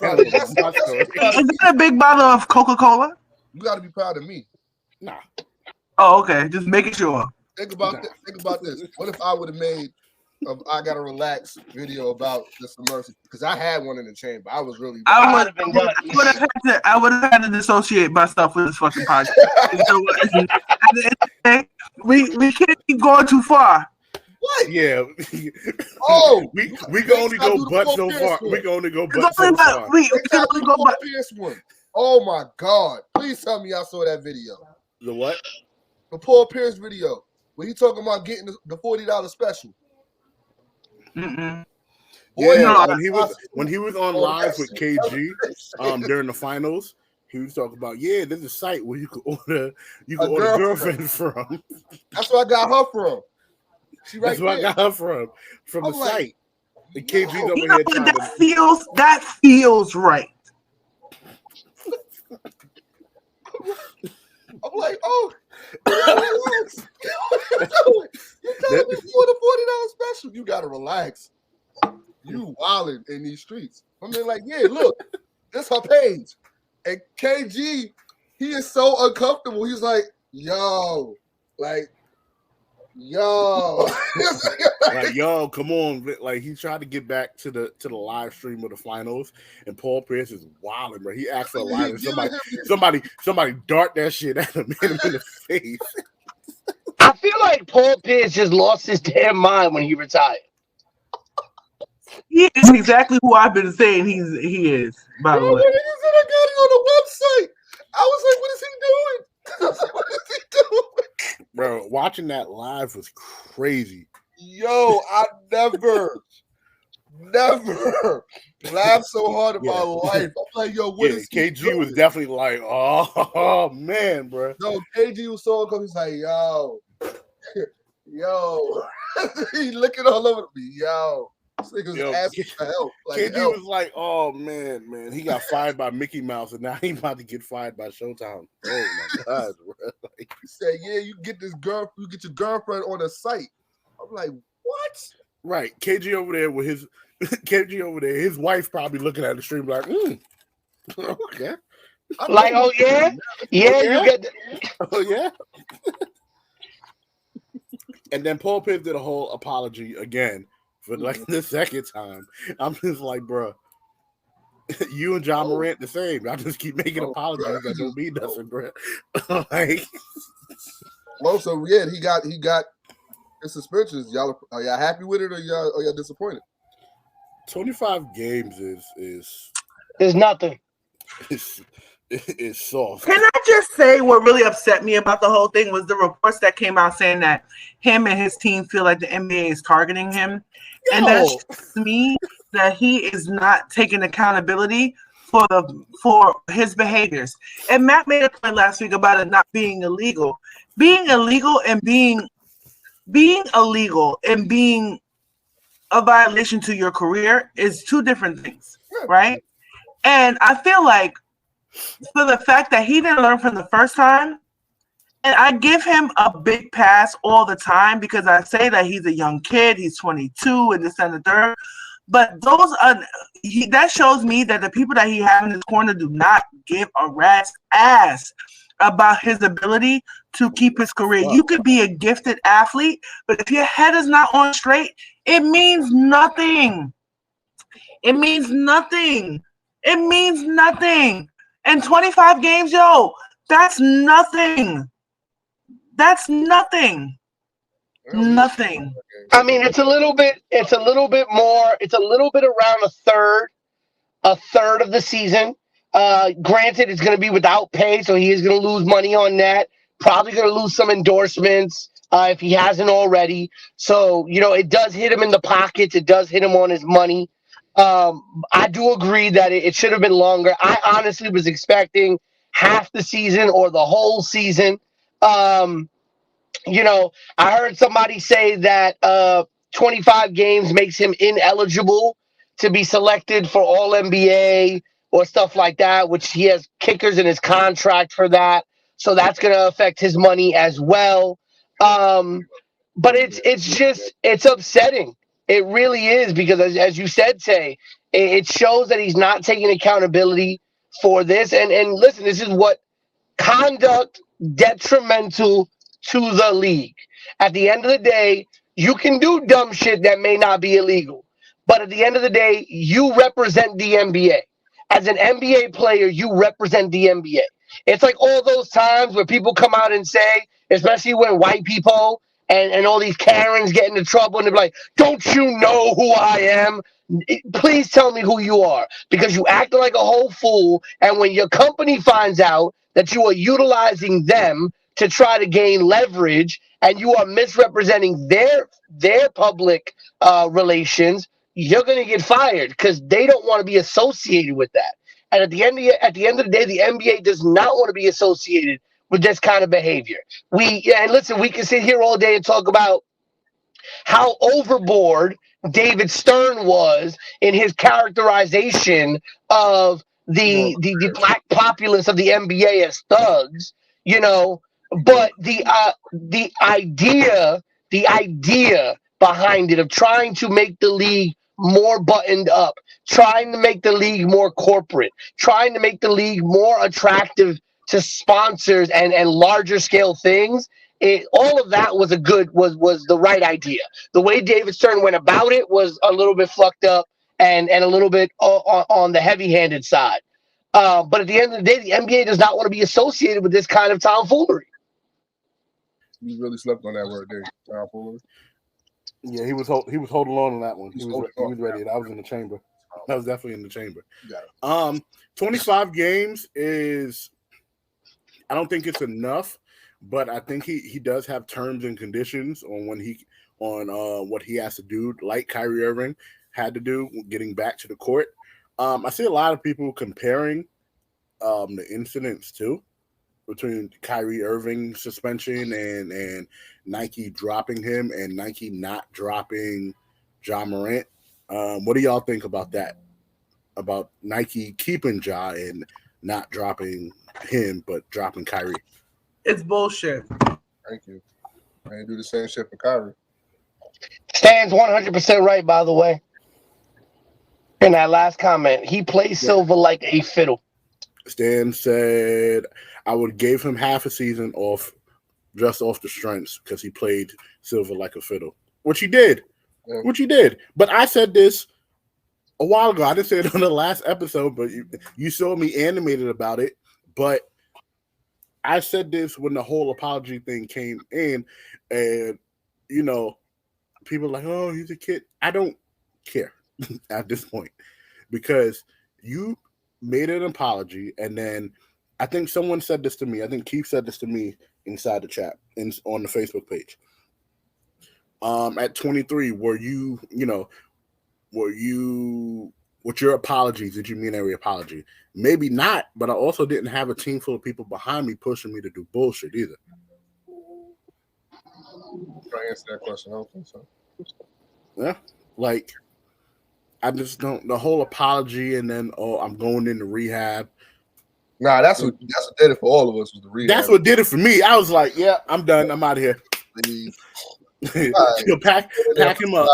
that a big bottle of Coca-Cola? You got to be proud of me. Nah. Oh, okay. Just making sure. Think about this. What if I would have made I Gotta Relax video about this immersive? Because I had one in the chamber. I was really. I would have had to dissociate myself with this fucking podcast. We can't keep going too far. What? Yeah. we can only go but so far. We can only go but so far. We can only go but one. Oh my God! Please tell me y'all saw that video. The what? The Paul Pierce video where he talking about getting the $40 special. Mm-mm. Yeah, when he was on live with KG during the finals, he was talking about there's a site where you can order girlfriend from. That's where I got her from. That's where I got her from the site. The KG's over here trying that feels right. I'm like, oh, relax. You're telling me for the $40 special, you gotta relax. You wilding in these streets. I mean, like, yeah, look, this her page. And KG, he is so uncomfortable. He's like, yo, like, come on. Like, he tried to get back to the live stream of the finals, and Paul Pierce is wilding, bro. He asked for a line, and somebody dart that shit at him, hit him in the face. I feel like Paul Pierce just lost his damn mind when he retired. He is exactly who I've been saying he is, by the way. He said I got it on the website. I was like, what is he doing? What is he doing? Bro, watching that live was crazy. Yo, I never laughed so hard in my life. I'm like, yo, what is he KG doing? was definitely like, oh man, bro. No, KG was so uncomfortable. He's like, yo. He looking all over me, yo. This nigga's asking for help. Like, KG was like, oh man, he got fired by Mickey Mouse, and now he's about to get fired by Showtime. Oh my God, bro. Like, he said, yeah, you get your girlfriend on a site. I'm like, what? Right, KG over there with his wife probably looking at the stream like, okay. Like, oh yeah, you get that. Oh yeah. And then Paul Pierce did a whole apology again for like the second time. I'm just like, bro, you and John Morant the same. I just keep making apologies that don't mean nothing, bro. Like, well, so yeah, he got his suspensions. Y'all are y'all happy with it, or y'all disappointed? 25 games is nothing. It's soft. Can I just say what really upset me about the whole thing was the reports that came out saying that him and his team feel like the NBA is targeting him. Yo. And that shows me that he is not taking accountability for his behaviors. And Matt made a point last week about it not being illegal. Being illegal and being a violation to your career is two different things, right? And I feel like for the fact that he didn't learn from the first time, and I give him a big pass all the time because I say that he's a young kid, he's 22 and this and the third, but that shows me that the people that he has in his corner do not give a rat's ass about his ability to keep his career. Wow. You could be a gifted athlete, but if your head is not on straight, it means nothing. It means nothing. It means nothing. And 25 games, yo, that's nothing. That's nothing. Nothing. I mean, it's a little bit more. It's a little bit around a third of the season. Granted, it's going to be without pay, so he is going to lose money on that. Probably going to lose some endorsements if he hasn't already. So, it does hit him in the pockets. It does hit him on his money. I do agree that it should have been longer. I honestly was expecting half the season or the whole season. I heard somebody say that 25 games makes him ineligible to be selected for All NBA or stuff like that, which he has kickers in his contract for that. So that's going to affect his money as well. But it's upsetting. It really is, because as you said, Tay, it shows that he's not taking accountability for this. And listen, this is what conduct detrimental to the league. At the end of the day, you can do dumb shit that may not be illegal. But at the end of the day, you represent the NBA. As an NBA player, you represent the NBA. It's like all those times where people come out and say, especially when white people and all these Karens get into trouble and they're like, don't you know who I am? Please tell me who you are, because you act like a whole fool. And when your company finds out that you are utilizing them to try to gain leverage and you are misrepresenting their public relations, you're going to get fired because they don't want to be associated with that. And at the end of the day, the NBA does not want to be associated with this kind of behavior. We can sit here all day and talk about how overboard David Stern was in his characterization of the black populace of the NBA as thugs, but the idea behind it of trying to make the league more buttoned up, trying to make the league more corporate, trying to make the league more attractive to sponsors and larger scale things. All of that was was the right idea. The way David Stern went about it was a little bit fucked up and a little bit on the heavy-handed side. But at the end of the day, the NBA does not want to be associated with this kind of tomfoolery. You really slept on that word there, tomfoolery. Yeah, he was holding on that one. He was ready. I was in the chamber. I was definitely in the chamber. 25 games is, I don't think it's enough, but I think he does have terms and conditions on what he has to do, like Kyrie Irving had to do getting back to the court. I see a lot of people comparing the incidents too, between Kyrie Irving's suspension and Nike dropping him and Nike not dropping Ja Morant. What do y'all think about that? About Nike keeping Ja and not dropping him, but dropping Kyrie? It's bullshit. Thank you. I didn't do the same shit for Kyrie. Stan's 100% right, by the way. In that last comment, he plays Silver like a fiddle. Stan said, I would give him half a season off, just off the strengths, because he played Silver like a fiddle, which he did. which you did. But I said this a while ago. I didn't say it on the last episode, but you saw me animated about it. But I said this when the whole apology thing came in, and you know, people are like, "Oh, he's a kid." I don't care at this point because you made an apology, and then I think someone said this to me. I think Keith said this to me inside the chat on the Facebook page. At 23, with your apologies, did you mean every apology? Maybe not, but I also didn't have a team full of people behind me pushing me to do bullshit either. Try to answer that question. I don't think so. Yeah, like I just don't. The whole apology and then I'm going into rehab. Nah, that's what did it for all of us was the rehab. That's what did it for me. I was like, yeah, I'm done. I'm out of here. Right. pack him up.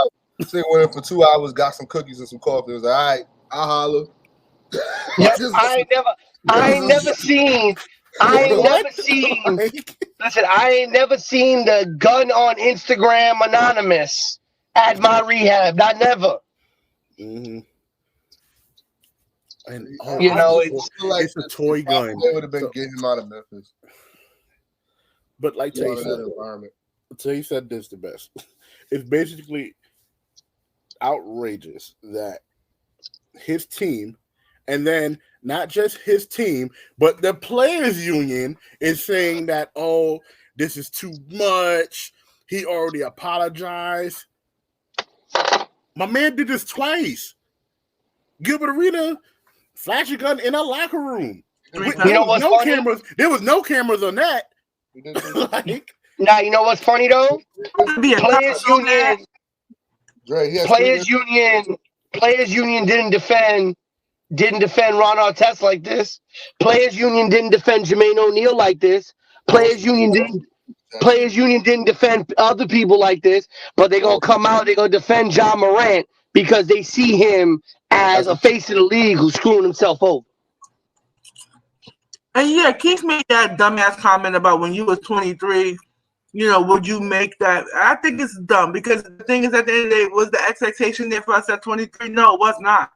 They went in for 2 hours, got some cookies and some coffee. It was like, all right, I'll holler. I ain't never seen. Listen, I ain't never seen the gun on Instagram anonymous at my rehab. Not never. Mm-hmm. And you know, it's a toy gun. They would have been getting him out of Memphis. But like Tay said this the best. It's basically outrageous that his team, and then not just his team, but the players union is saying that, oh, this is too much. He already apologized. My man did this twice. Gilbert Arena flash a gun in a locker room. There was no cameras on that. Now you know what's funny though? Players Union didn't defend Ron Artest like this. Players Union didn't defend Jermaine O'Neal like this. Players Union didn't defend other people like this. But they're gonna come out. They're gonna defend John Morant because they see him as a face of the league who's screwing himself over. And yeah, Keith made that dumbass comment about when you was 23. You know, would you make that? I think it's dumb because the thing is, at the end of the day, was the expectation there for us at 23? No, it was not.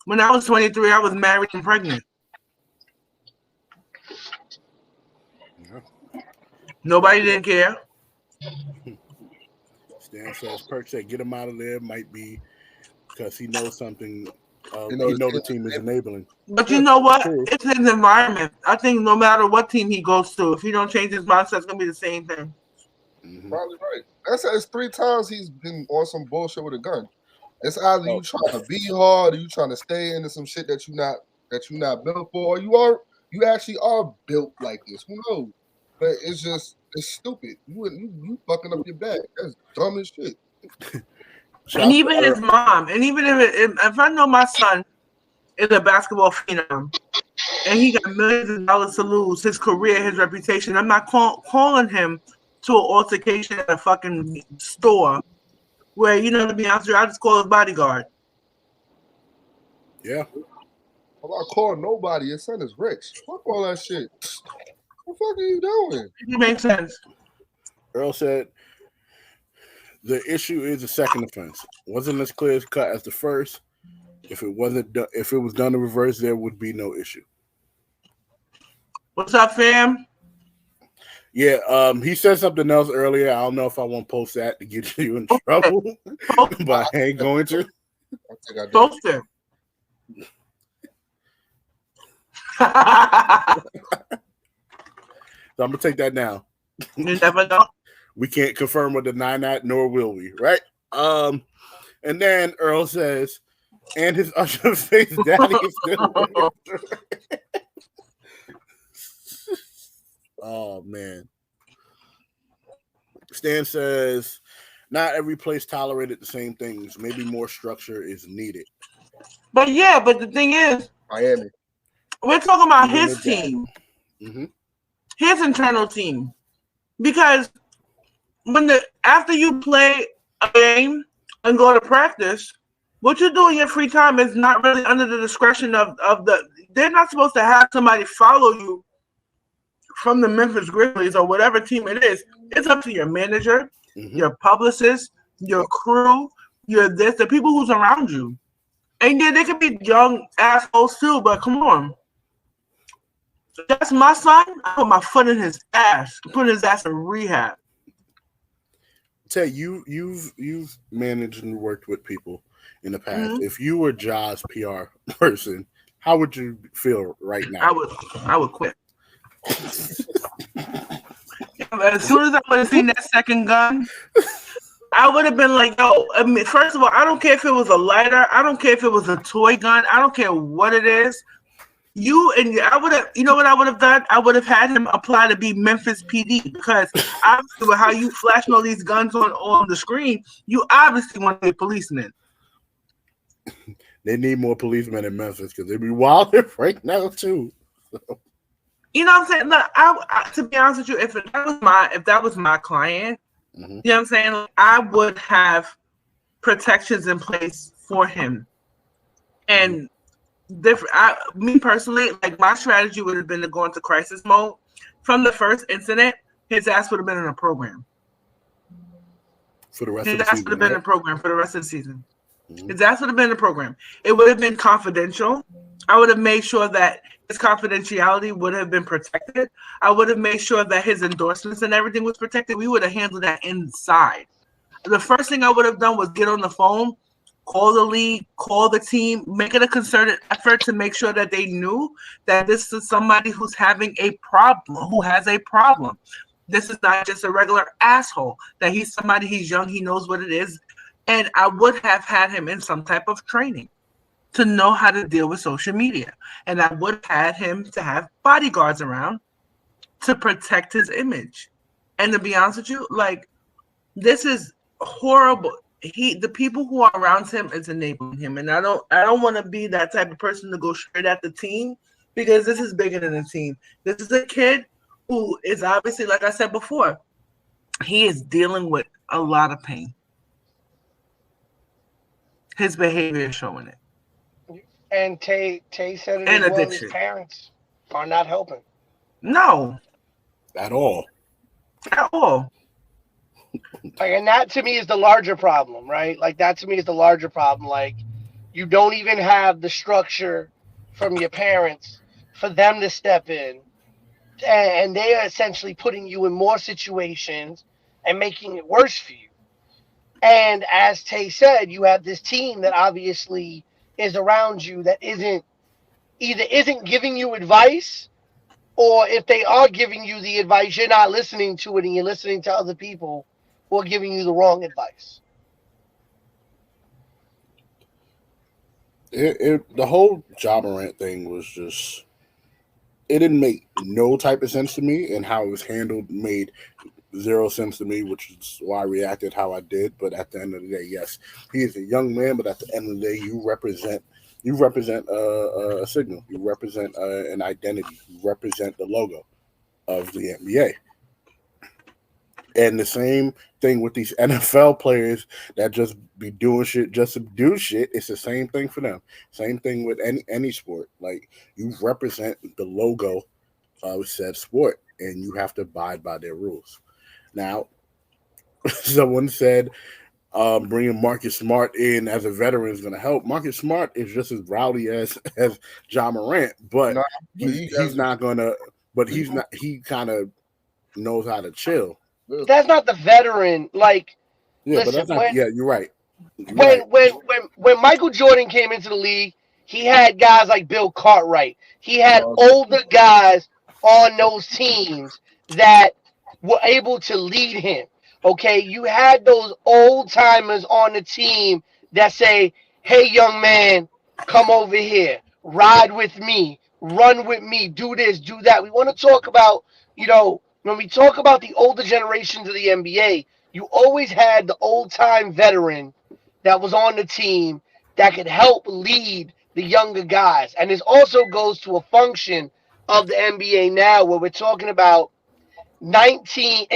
When I was 23, I was married and pregnant. Nobody didn't care. Stan says, Perk said, get him out of there. Might be because he knows something. He knows the team is enabling. But you know what? It's his environment. I think no matter what team he goes to, if he don't change his mindset, it's going to be the same thing. Mm-hmm. Probably right. It's 3 times he's been on some bullshit with a gun. It's either you trying to be hard or you trying to stay into some shit that you're not built for, or you actually are built like this. Who knows? But it's stupid. You fucking up your bag. That's dumb as shit. And even his mom, and even if I know my son is a basketball phenom and he got millions of dollars to lose, his career, his reputation, I'm not calling him to an altercation at a fucking store where, you know, to be honest with you, I just call his bodyguard. Yeah. I'm not calling nobody. Your son is rich. Fuck all that shit. What the fuck are you doing? It makes sense. Earl said, the issue is the second offense. Wasn't as clear as cut as the first. If it was done in reverse, there would be no issue. What's up, fam? Yeah, he said something else earlier. I don't know if I want to post that to get you in trouble, but I ain't going to. I think I did. Post it. So I'm gonna take that down. You never know. We can't confirm or deny that, nor will we, right? And then Earl says, and his usher face daddy is still Oh man. Stan says, not every place tolerated the same things. Maybe more structure is needed. But the thing is, Miami. We're talking about his team. Mm-hmm. His internal team. Because after you play a game and go to practice, what you do in your free time is not really under the discretion of they're not supposed to have somebody follow you from the Memphis Grizzlies or whatever team it is. It's up to your manager, your publicist, your crew, your this, the people who's around you. And yeah, they could be young assholes too, but come on. That's my son. I put my foot in his ass. Put his ass in rehab. Tay, you've managed and worked with people in the past. Mm-hmm. If you were Ja's PR person, how would you feel right now? I would quit. As soon as I would have seen that second gun, I would have been like, yo, I mean, first of all, I don't care if it was a lighter. I don't care if it was a toy gun. I don't care what it is. I would have, you know what I would have done? I would have had him apply to be Memphis PD, because obviously with how you flashing all these guns on the screen, you obviously want to be a policeman. They need more policemen in Memphis because they be wilding right now too. You know what I'm saying? Look, I to be honest with you, if that was my client, mm-hmm. You know what I'm saying? I would have protections in place for him. And me personally, like my strategy would have been to go into crisis mode. From the first incident, his ass would have been in a program. For the rest of the season. His ass would have been in a program for the rest of the season. Mm-hmm. His ass would have been in a program. It would have been confidential. I would have made sure that his confidentiality would have been protected. I would have made sure that his endorsements and everything was protected. We would have handled that inside. The first thing I would have done was get on the phone, call the league, call the team, make it a concerted effort to make sure that they knew that this is somebody who's having a problem, who has a problem. This is not just a regular asshole, that he's somebody, he's young, he knows what it is. And I would have had him in some type of training to know how to deal with social media. And I would have had him to have bodyguards around to protect his image. And to be honest with you, like, this is horrible. The people who are around him is enabling him. And I don't want to be that type of person to go straight at the team, because this is bigger than a team. This is a kid who is obviously, like I said before, he is dealing with a lot of pain. His behavior is showing it. And Tay said it as well, his parents are not helping. No. At all. At all. Like, and that to me is the larger problem, right? Like, that to me is the larger problem. Like, you don't even have the structure from your parents for them to step in. And they are essentially putting you in more situations and making it worse for you. And as Tay said, you have this team that obviously is around you that isn't giving you advice, or if they are giving you the advice, you're not listening to it and you're listening to other people who are giving you the wrong advice. The whole Ja Morant thing was just, it didn't make no type of sense to me, and how it was handled made zero sense to me, which is why I reacted how I did. But at the end of the day, yes, he is a young man, but at the end of the day, you represent a signal, you represent an identity, you represent the logo of the NBA. And the same thing with these NFL players that just be doing shit just to do shit. It's the same thing for them. Same thing with any sport. Like, you represent the logo of said sport, and you have to abide by their rules. Now, someone said bringing Marcus Smart in as a veteran is going to help. Marcus Smart is just as rowdy as Ja Morant, but he's not going to. But he's not. He kind of knows how to chill. That's not the veteran. Like, yeah, listen, but that's not. You're right. When Michael Jordan came into the league, he had guys like Bill Cartwright. He had older guys on those teams that were able to lead him. Okay, you had those old timers on the team that say, "Hey, young man, come over here, ride with me, run with me, do this, do that." We want to talk about, when we talk about the older generations of the NBA, you always had the old time veteran that was on the team that could help lead the younger guys. And this also goes to a function of the NBA now, where we're talking about 18,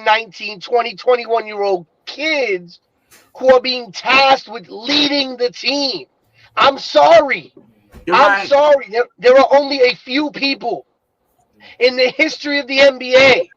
19, 20, 21-year-old kids who are being tasked with leading the team. I'm sorry. I'm sorry. There are only a few people in the history of the NBA,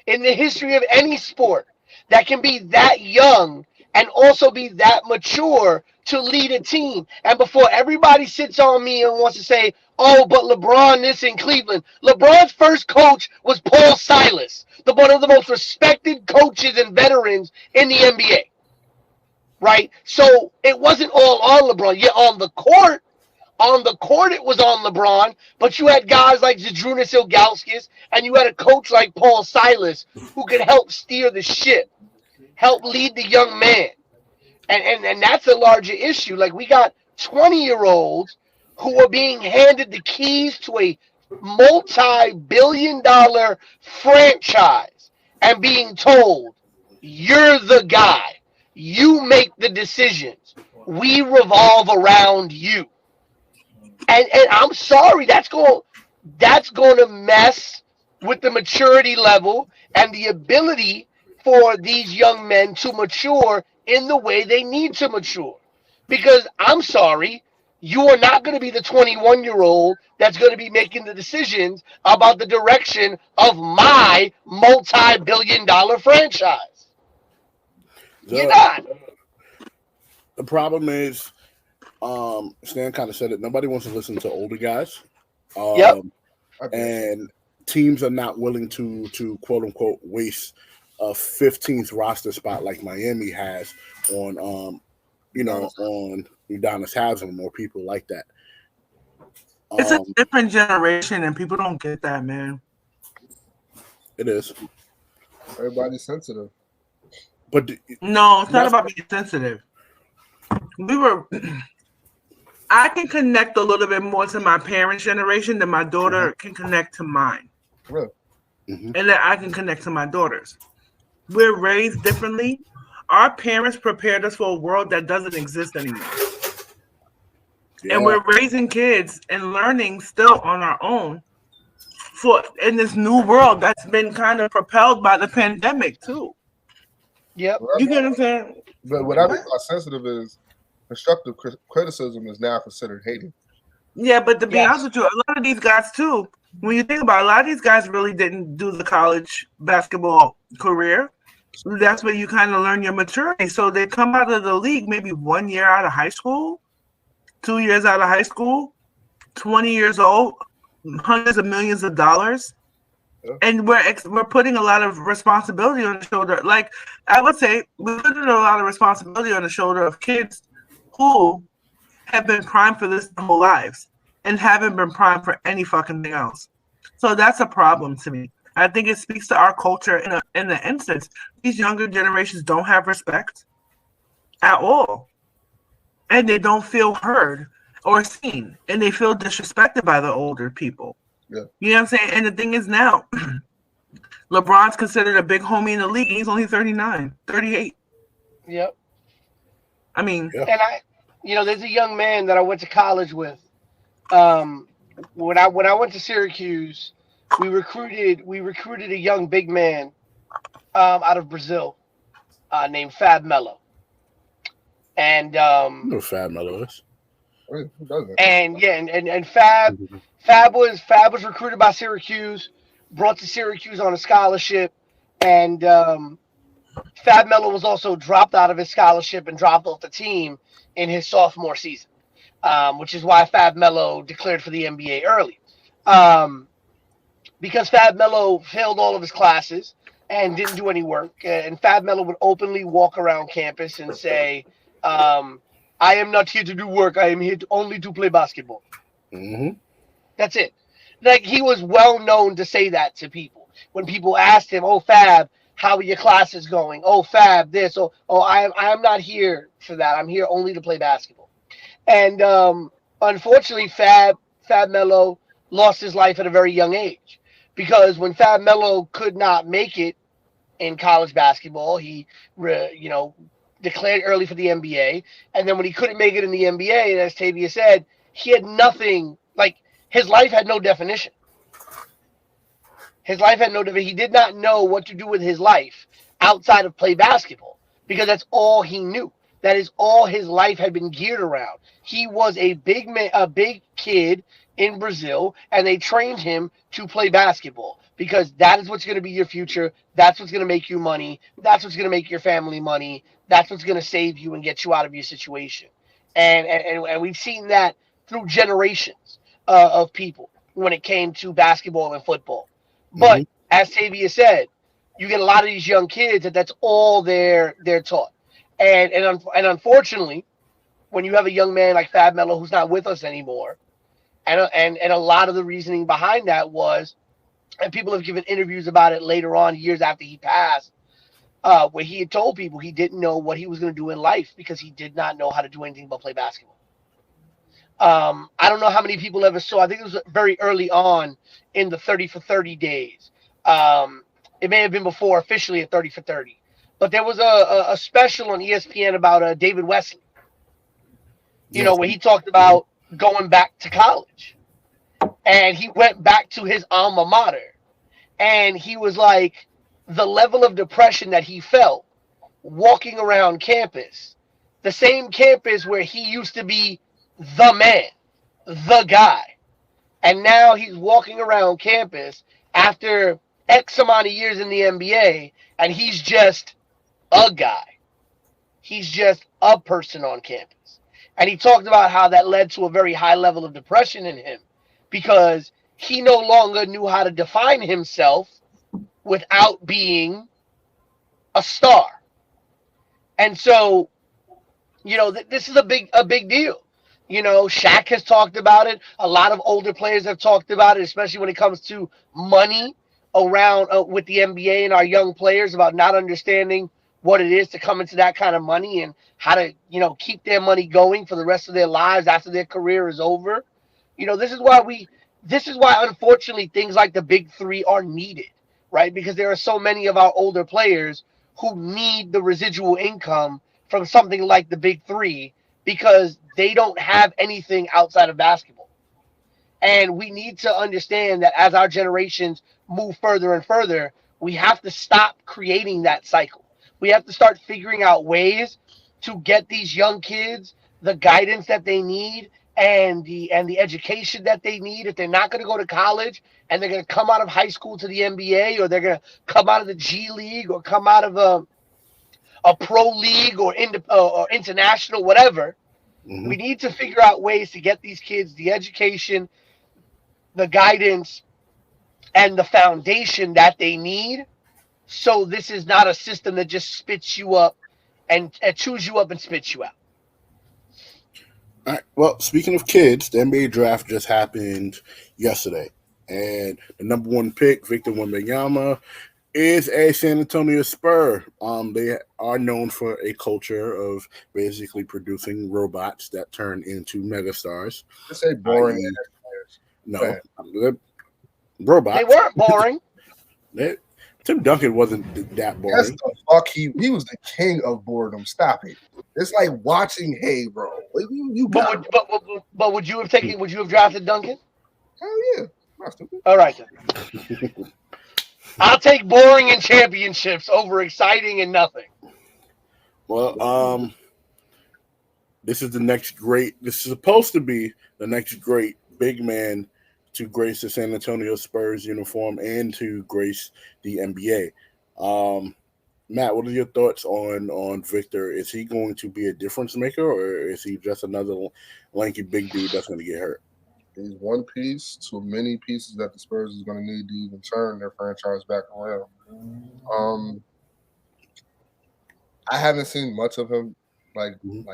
in the history of any sport, that can be that young and also be that mature to lead a team. And before everybody sits on me and wants to say, oh, but LeBron this in Cleveland. LeBron's first coach was Paul Silas, one of the most respected coaches and veterans in the NBA. Right? So it wasn't all on LeBron. Yeah, on the court, it was on LeBron, but you had guys like Zydrunas Ilgauskas, and you had a coach like Paul Silas who could help steer the ship, help lead the young man. And that's a larger issue. Like, we got 20-year-olds who are being handed the keys to a multi-billion-dollar franchise and being told, you're the guy. You make the decisions. We revolve around you. And I'm sorry, that's going to mess with the maturity level and the ability for these young men to mature in the way they need to mature. Because I'm sorry, you are not going to be the 21-year-old that's going to be making the decisions about the direction of my multi-billion-dollar franchise. You're not. The problem is, Stan kind of said it. Nobody wants to listen to older guys. Yep. And teams are not willing to quote unquote waste a 15th roster spot like Miami has on on Udonis Haslem or people like that. It's a different generation, and people don't get that, man. It is. Everybody's sensitive. But no, it's not about being sensitive. I can connect a little bit more to my parents' generation than my daughter can connect to mine. Really? And that I can connect to my daughters. We're raised differently. Our parents prepared us for a world that doesn't exist anymore. Yeah. And we're raising kids and learning still on our own in this new world that's been kind of propelled by the pandemic too. Yep. You get what I'm saying? But what I mean by sensitive is constructive criticism is now considered hating. Yeah, but to be honest with you, a lot of these guys too, when you think about it, a lot of these guys really didn't do the college basketball career. That's where you kind of learn your maturity. So they come out of the league maybe 1 year out of high school, 2 years out of high school, 20 years old, hundreds of millions of dollars. Yeah. And we're putting a lot of responsibility on the shoulder. Like I would say, we're putting a lot of responsibility on the shoulder of kids who have been primed for this their whole lives and haven't been primed for any fucking thing else. So that's a problem to me. I think it speaks to our culture in the instance. These younger generations don't have respect at all. And they don't feel heard or seen. And they feel disrespected by the older people. Yeah. You know what I'm saying? And the thing is now, LeBron's considered a big homie in the league. He's only 39, 38. Yep. I mean. Yeah. And there's a young man that I went to college with. When I went to Syracuse, we recruited a young big man out of Brazil named Fab Melo. And you know Fab Melo is. And Fab was recruited by Syracuse, brought to Syracuse on a scholarship, and Fab Melo was also dropped out of his scholarship and dropped off the team in his sophomore season, which is why Fab Melo declared for the NBA early. Because Fab Melo failed all of his classes and didn't do any work, and Fab Melo would openly walk around campus and say, I am not here to do work. I am here only to play basketball. Mm-hmm. That's it. Like, he was well known to say that to people. When people asked him, oh, Fab, how are your classes going? Oh, Fab, this. I am not here for that. I'm here only to play basketball. And unfortunately, Fab Melo lost his life at a very young age. Because when Fab Melo could not make it in college basketball, he declared early for the NBA. And then when he couldn't make it in the NBA, as Tavia said, he had nothing, like, his life had no definition. His life had no definition. He did not know what to do with his life outside of play basketball because that's all he knew. That is all his life had been geared around. He was a big man, a big kid in Brazil, and they trained him to play basketball because that is what's going to be your future. That's what's going to make you money. That's what's going to make your family money. That's what's going to save you and get you out of your situation. And we've seen that through generations of people when it came to basketball and football. But as Tavia said, you get a lot of these young kids that's all they're taught. And unfortunately, when you have a young man like Fab Melo who's not with us anymore, and a lot of the reasoning behind that was, and people have given interviews about it later on, years after he passed, where he had told people he didn't know what he was going to do in life because he did not know how to do anything but play basketball. I don't know how many people ever saw. I think it was very early on in the 30 for 30 days. It may have been before officially at 30 for 30, but there was a special on ESPN about David Wesley. You know, where he talked about going back to college, and he went back to his alma mater, and he was like, the level of depression that he felt walking around campus, the same campus where he used to be the man, the guy. And now he's walking around campus after X amount of years in the NBA, and he's just a guy. He's just a person on campus. And he talked about how that led to a very high level of depression in him because he no longer knew how to define himself without being a star. And so, you know, this is a big deal. You know, Shaq has talked about it. A lot of older players have talked about it, especially when it comes to money around with the NBA and our young players, about not understanding what it is to come into that kind of money and how to, you know, keep their money going for the rest of their lives after their career is over. You know, this is why unfortunately things like the big three are needed, right? Because there are so many of our older players who need the residual income from something like the big three because they don't have anything outside of basketball. And we need to understand that as our generations move further and further, we have to stop creating that cycle. We have to start figuring out ways to get these young kids the guidance that they need and the education that they need. If they're not going to go to college and they're going to come out of high school to the NBA, or they're going to come out of the G League, or come out of a pro league, or international, whatever, we need to figure out ways to get these kids the education, the guidance, and the foundation that they need. So this is not a system that just spits you up and chews you up and spits you out. All right. Well, speaking of kids, the NBA draft just happened yesterday, and the number one pick, Victor Wembanyama, is a San Antonio Spur. They are known for a culture of basically producing robots that turn into megastars. I say boring. No, robots. They weren't boring. Tim Duncan wasn't that boring. That's the fuck he was the king of boredom. Stop it. It's like watching Hey, bro. But would you have drafted Duncan? Hell yeah. Not stupid. All right then. I'll take boring and championships over exciting and nothing. Well, this is supposed to be the next great big man to grace the San Antonio Spurs uniform and to grace the NBA. Matt, what are your thoughts on Victor? Is he going to be a difference maker, or is he just another lanky big dude that's going to get hurt? He's one piece to many pieces that the Spurs is going to need to even turn their franchise back around. I haven't seen much of him, like him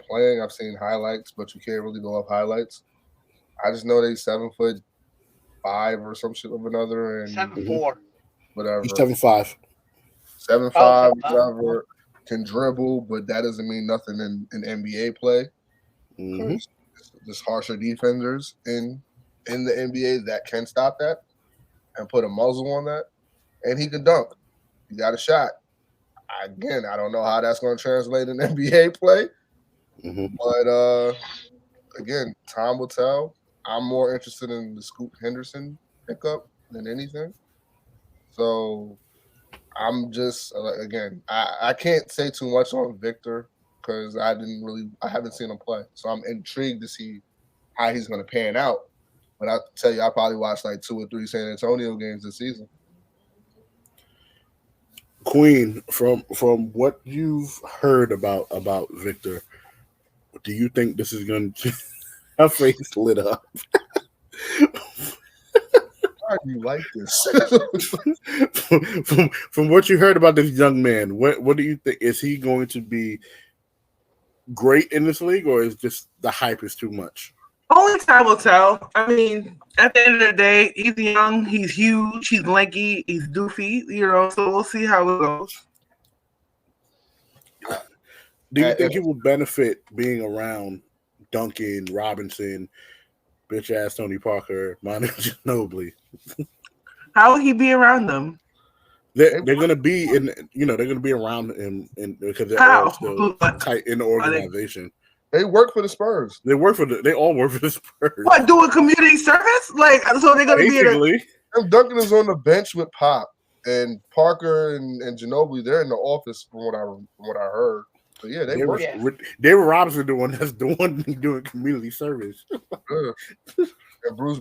playing. I've seen highlights, but you can't really go off highlights. I just know that he's 7'5" or some shit of another, and 7'4", whatever. He's 7'5". 7'5", whatever. Can dribble, but that doesn't mean nothing in NBA play. There's harsher defenders in the NBA that can stop that and put a muzzle on that, and he can dunk. He got a shot. Again, I don't know how that's going to translate in NBA play, but again, time will tell. I'm more interested in the Scoot Henderson pickup than anything. So I'm just again, I can't say too much on Victor because I haven't seen him play. So I'm intrigued to see how he's going to pan out. But I tell you, I probably watched like 2 or 3 San Antonio games this season. Queen, from what you've heard about Victor, do you think this is going to? Her face lit up. Why do you like this? from what you heard about this young man, what do you think? Is he going to be great in this league, or is just the hype is too much? Only time will tell. I mean, at the end of the day, he's young, he's huge, he's lanky, he's doofy, so we'll see how it goes. Do you think it will benefit being around Duncan, Robinson, bitch ass Tony Parker, Manu Ginobili? How will he be around them? They're gonna be in, they're gonna be around him, because they're all still tight in the organization. They work for the Spurs. They all work for the Spurs. What, doing community service? Like, so they're gonna basically be And Duncan is on the bench with Pop, and Parker and Ginobili. They're in the office from what I heard. So yeah, they work. David Robinson, the one doing community service. And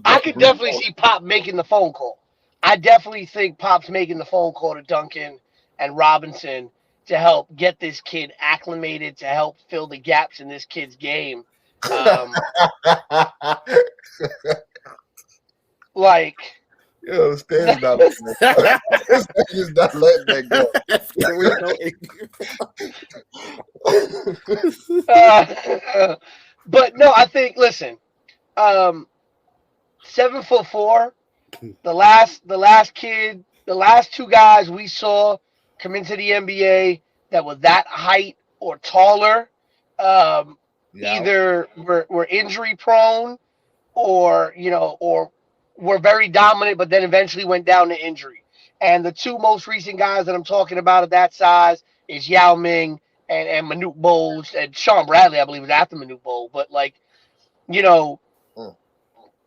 I could definitely see Pop making the phone call. I definitely think Pop's making the phone call to Duncan and Robinson to help get this kid acclimated, to help fill the gaps in this kid's game. Like, yo, Stan's not letting that go. Stan's not letting that go. But no, I think, listen, 7'4", the last two guys we saw come into the NBA that were that height or taller, either were injury prone or were very dominant, but then eventually went down to injury. And the two most recent guys that I'm talking about of that size is Yao Ming and Manute Bol, and Sean Bradley, I believe, was after Manute Bol. But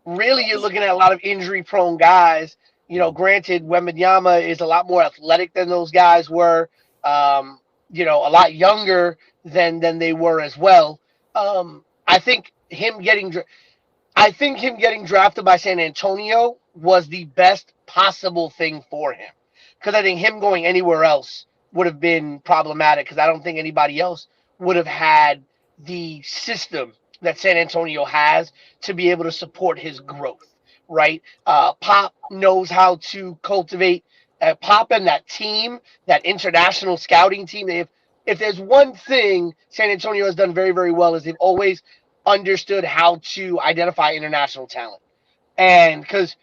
really you're looking at a lot of injury prone guys. Granted, Wembanyama is a lot more athletic than those guys were, a lot younger than they were as well. I think him getting drafted by San Antonio was the best possible thing for him, because I think him going anywhere else would have been problematic, because I don't think anybody else would have had the system that San Antonio has to be able to support his growth. Right? Pop knows how to cultivate Pop and that team, that international scouting team. If there's one thing San Antonio has done very, very well, is they've always understood how to identify international talent. And because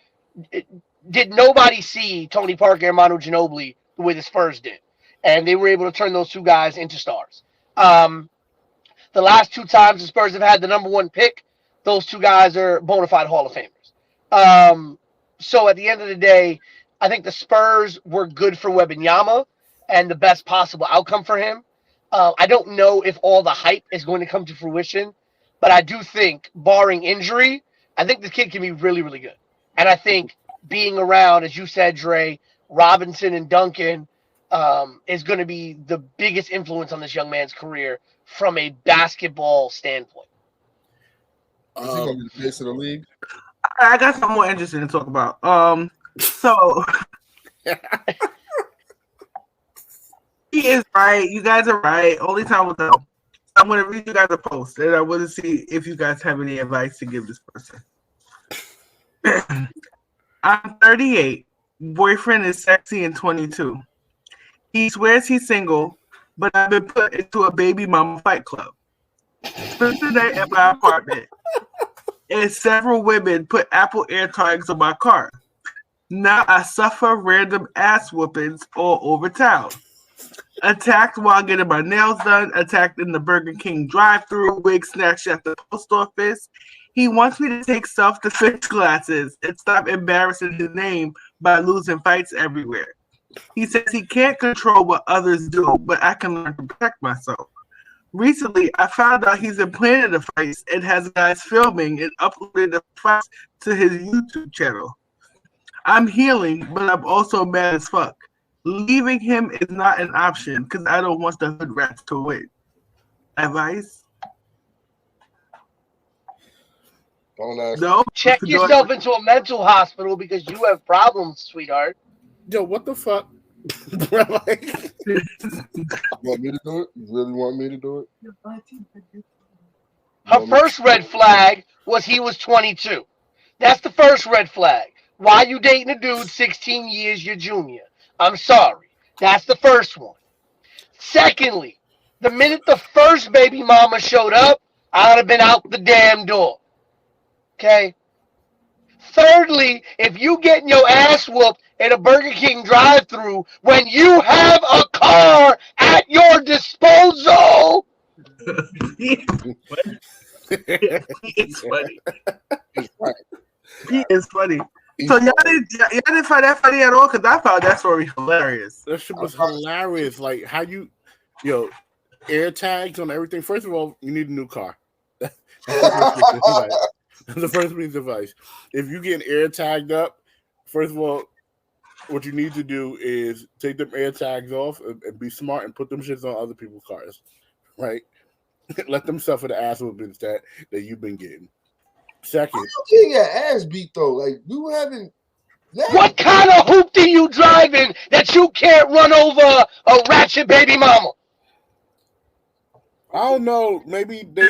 did nobody see Tony Parker and Manu Ginobili the way the Spurs did? And they were able to turn those two guys into stars. The last 2 times the Spurs have had the number 1 pick, those 2 guys are bona fide Hall of Famers. So at the end of the day, I think the Spurs were good for Wembanyama and the best possible outcome for him. I don't know if all the hype is going to come to fruition, but I do think, barring injury, I think this kid can be really, really good. And I think being around, as you said, Dre, Robinson and Duncan is going to be the biggest influence on this young man's career from a basketball standpoint. Is he going to be the face of the league? I got something more interesting to talk about. So he is right. You guys are right. Only time will tell. I'm going to read you guys a post, and I want to see if you guys have any advice to give this person. I'm 38. Boyfriend is sexy and 22. He swears he's single, but I've been put into a baby mama fight club. Spent the night at my apartment, and several women put Apple AirTags on my car. Now I suffer random ass whoopings all over town. Attacked while getting my nails done, attacked in the Burger King drive-thru, wig snatched at the post office. He wants me to take self-defense classes and stop embarrassing his name by losing fights everywhere. He says he can't control what others do, but I can learn to protect myself. Recently, I found out he's been planning the fights and has guys filming and uploading the fights to his YouTube channel. I'm healing, but I'm also mad as fuck. Leaving him is not an option because I don't want the hood rats to win. Advice? Don't ask. No. Check yourself into a mental hospital because you have problems, sweetheart. Yo, what the fuck? Like, You want me to do it? You really want me to do it? Her first red flag was he was 22. That's the first red flag. Why you dating a dude 16 years your junior? I'm sorry. That's the first one. Secondly, the minute the first baby mama showed up, I would have been out the damn door. Okay? Thirdly, if you getting your ass whooped in a Burger King drive-thru when you have a car at your disposal, He is funny. He is funny. So y'all didn't find that funny at all? Because I found that story hilarious. that shit was hilarious. Like how air tags on everything. First of all, you need a new car. That's the first piece of advice. If you get air tagged up, first of all, what you need to do is take them air tags off and be smart and put them shits on other people's cars, right? Let them suffer the ass whoopings that you've been getting. Second, You getting your ass beat though. Like you haven't. what kind of hoopty you driving that you can't run over a ratchet baby mama? I don't know. Maybe they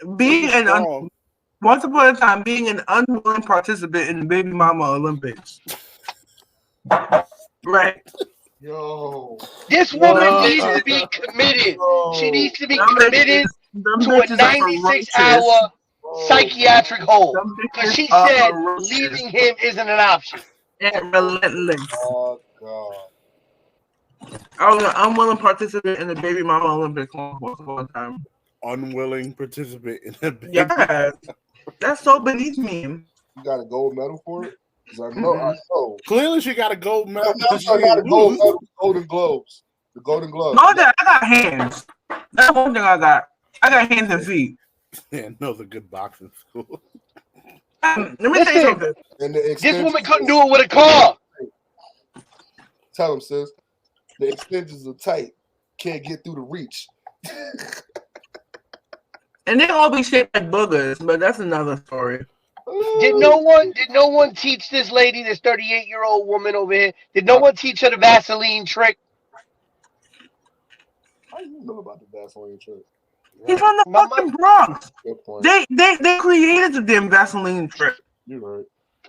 Listen, once upon a time, being an unwilling participant in the Baby Mama Olympics. Right. Yo. This woman needs to be committed. She needs to be committed to a 96-hour psychiatric hold. Because she said leaving him isn't an option. And relentless. Oh God. I was an unwilling participant in the Baby Mama Olympics once upon a time. unwilling participant in the baby. Yeah, that's so beneath me. You got a gold medal for it? Because I know. Clearly, she got a gold medal. I got a gold medal, Golden Globes. The Golden Globes. No, that I got hands. That's one thing I got. I got hands and feet. Yeah, no, the good boxing school. Let me tell you something. And This woman couldn't do it with a car. Tell him, sis. The extensions are tight. Can't get through the reach. And they all be shaped like boogers, but that's another story. Did no one teach this lady, this 38-year-old woman over here? Did no one teach her the Vaseline trick? How do you know about the Vaseline trick? He's from the fucking Bronx. Good point. They created the damn Vaseline trick. You're right.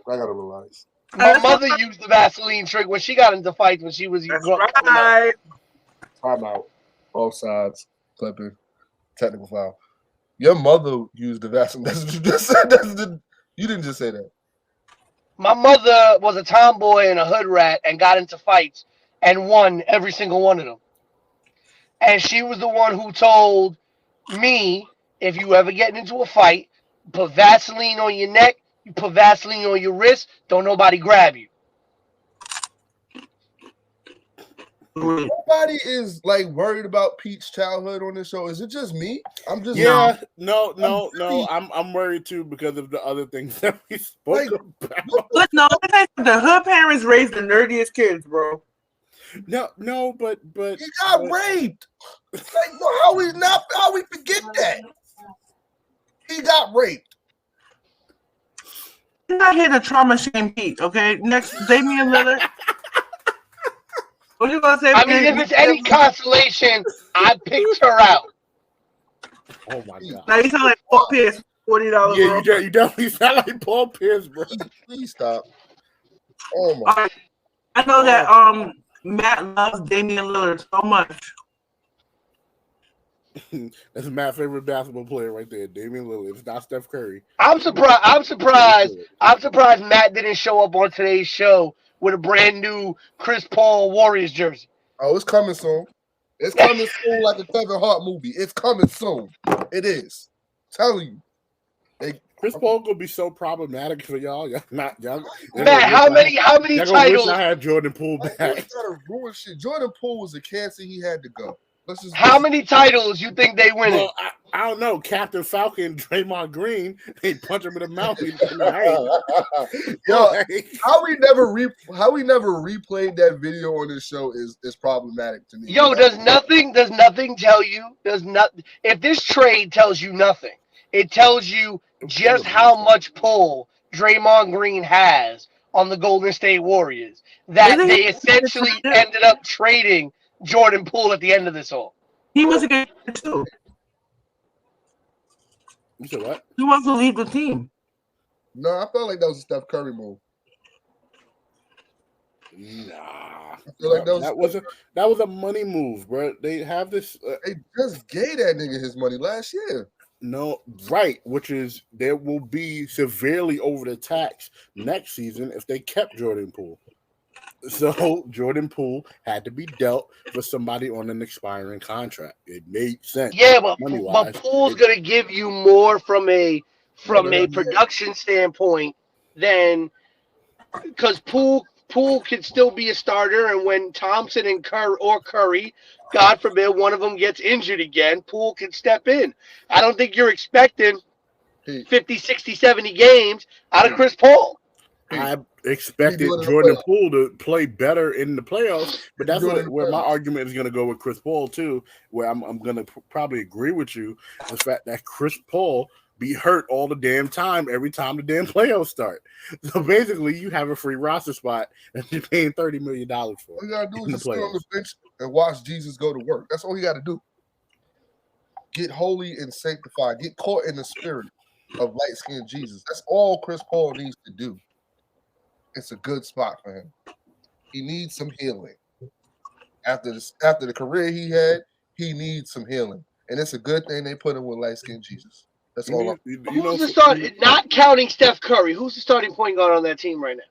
I gotta realize. My mother used the Vaseline trick when she got into fights when she was That's young. right. Time out. Both sides. Clipping. Technical foul. Your mother used the Vaseline. That's what you just said. You didn't just say that. My mother was a tomboy and a hood rat and got into fights and won every single one of them. And she was the one who told me, if you ever get into a fight, put Vaseline on your neck, you put Vaseline on your wrist, don't nobody grab you. Nobody is like worried about Pete's childhood on this show. Is it just me? I'm just No. I'm worried too because of the other things that we spoke about. Look, no, the hood parents raised the nerdiest kids, bro. No, but he got raped. Like, how we forget that? He got raped. You're not here to trauma shame Pete, okay? Next, Damian Lillard. What you gonna say? I mean, if it's any consolation, I picked her out. Oh my god! Now you sound like Paul Pierce, $40. Yeah, you definitely sound like Paul Pierce, bro. Please stop. Oh my! I know that Matt loves Damian Lillard so much. That's Matt's favorite basketball player right there, Damian Lillard. It's not Steph Curry. I'm surprised Matt didn't show up on today's show with a brand new Chris Paul Warriors jersey. Oh, it's coming soon. It's coming soon like a Kevin Hart movie. It's coming soon. It is. I'm telling you. Chris Paul gonna be so problematic for y'all. Matt, how many wish titles? I had Jordan Poole back. Gotta ruin shit. Jordan Poole was a cancer. He had to go. How many titles you think they winning? Well, I don't know. Captain Falcon, Draymond Green, they punch him in the mouth. Yo, how we never replayed that video on this show is problematic to me. Yo, does nothing tell you? If this trade tells you nothing, it tells you just how much pull Draymond Green has on the Golden State Warriors that Isn't they essentially ended up trading Jordan Poole at the end of this all. He was against it too. You said what? He wants to leave the team. No, I felt like that was a Steph Curry move. Nah, I feel like that was a money move, bro. They have this. They just gave that nigga his money last year. No, right, which is there will be severely over the tax next season if they kept Jordan Poole. So Jordan Poole had to be dealt for somebody on an expiring contract. It made sense. Yeah, but money-wise. Poole's gonna give you more from a production standpoint than because Poole can still be a starter, and when Thompson and Curry, God forbid, one of them gets injured again, Poole can step in. I don't think you're expecting 50, 60, 70 games out of Chris Paul. I expected Jordan Poole to play better in the playoffs, but that's where my argument is going to go with Chris Paul too, where I'm going to probably agree with you. The fact that Chris Paul be hurt all the damn time every time the damn playoffs start. So basically, you have a free roster spot that you're paying $30 million for. All you got to do is just sit on the bench and watch Jesus go to work. That's all you got to do. Get holy and sanctified. Get caught in the spirit of light-skinned Jesus. That's all Chris Paul needs to do. It's a good spot for him. He needs some healing. After the career he had, he needs some healing. And it's a good thing they put him with light-skinned Jesus. That's all. Who's the start? Not counting Steph Curry. Who's the starting point guard on that team right now?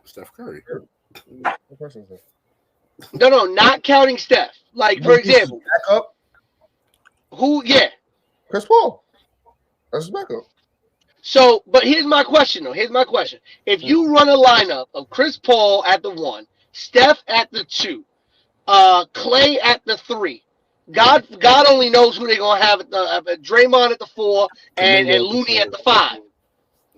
Steph Curry. No, not counting Steph. Like, for example, backup. Who? Yeah, Chris Paul. That's his backup. So, but here's my question, though. If you run a lineup of Chris Paul at the 1, Steph at the 2, Clay at the 3, God only knows who they're gonna have at the Draymond at the 4 and Looney at the 5.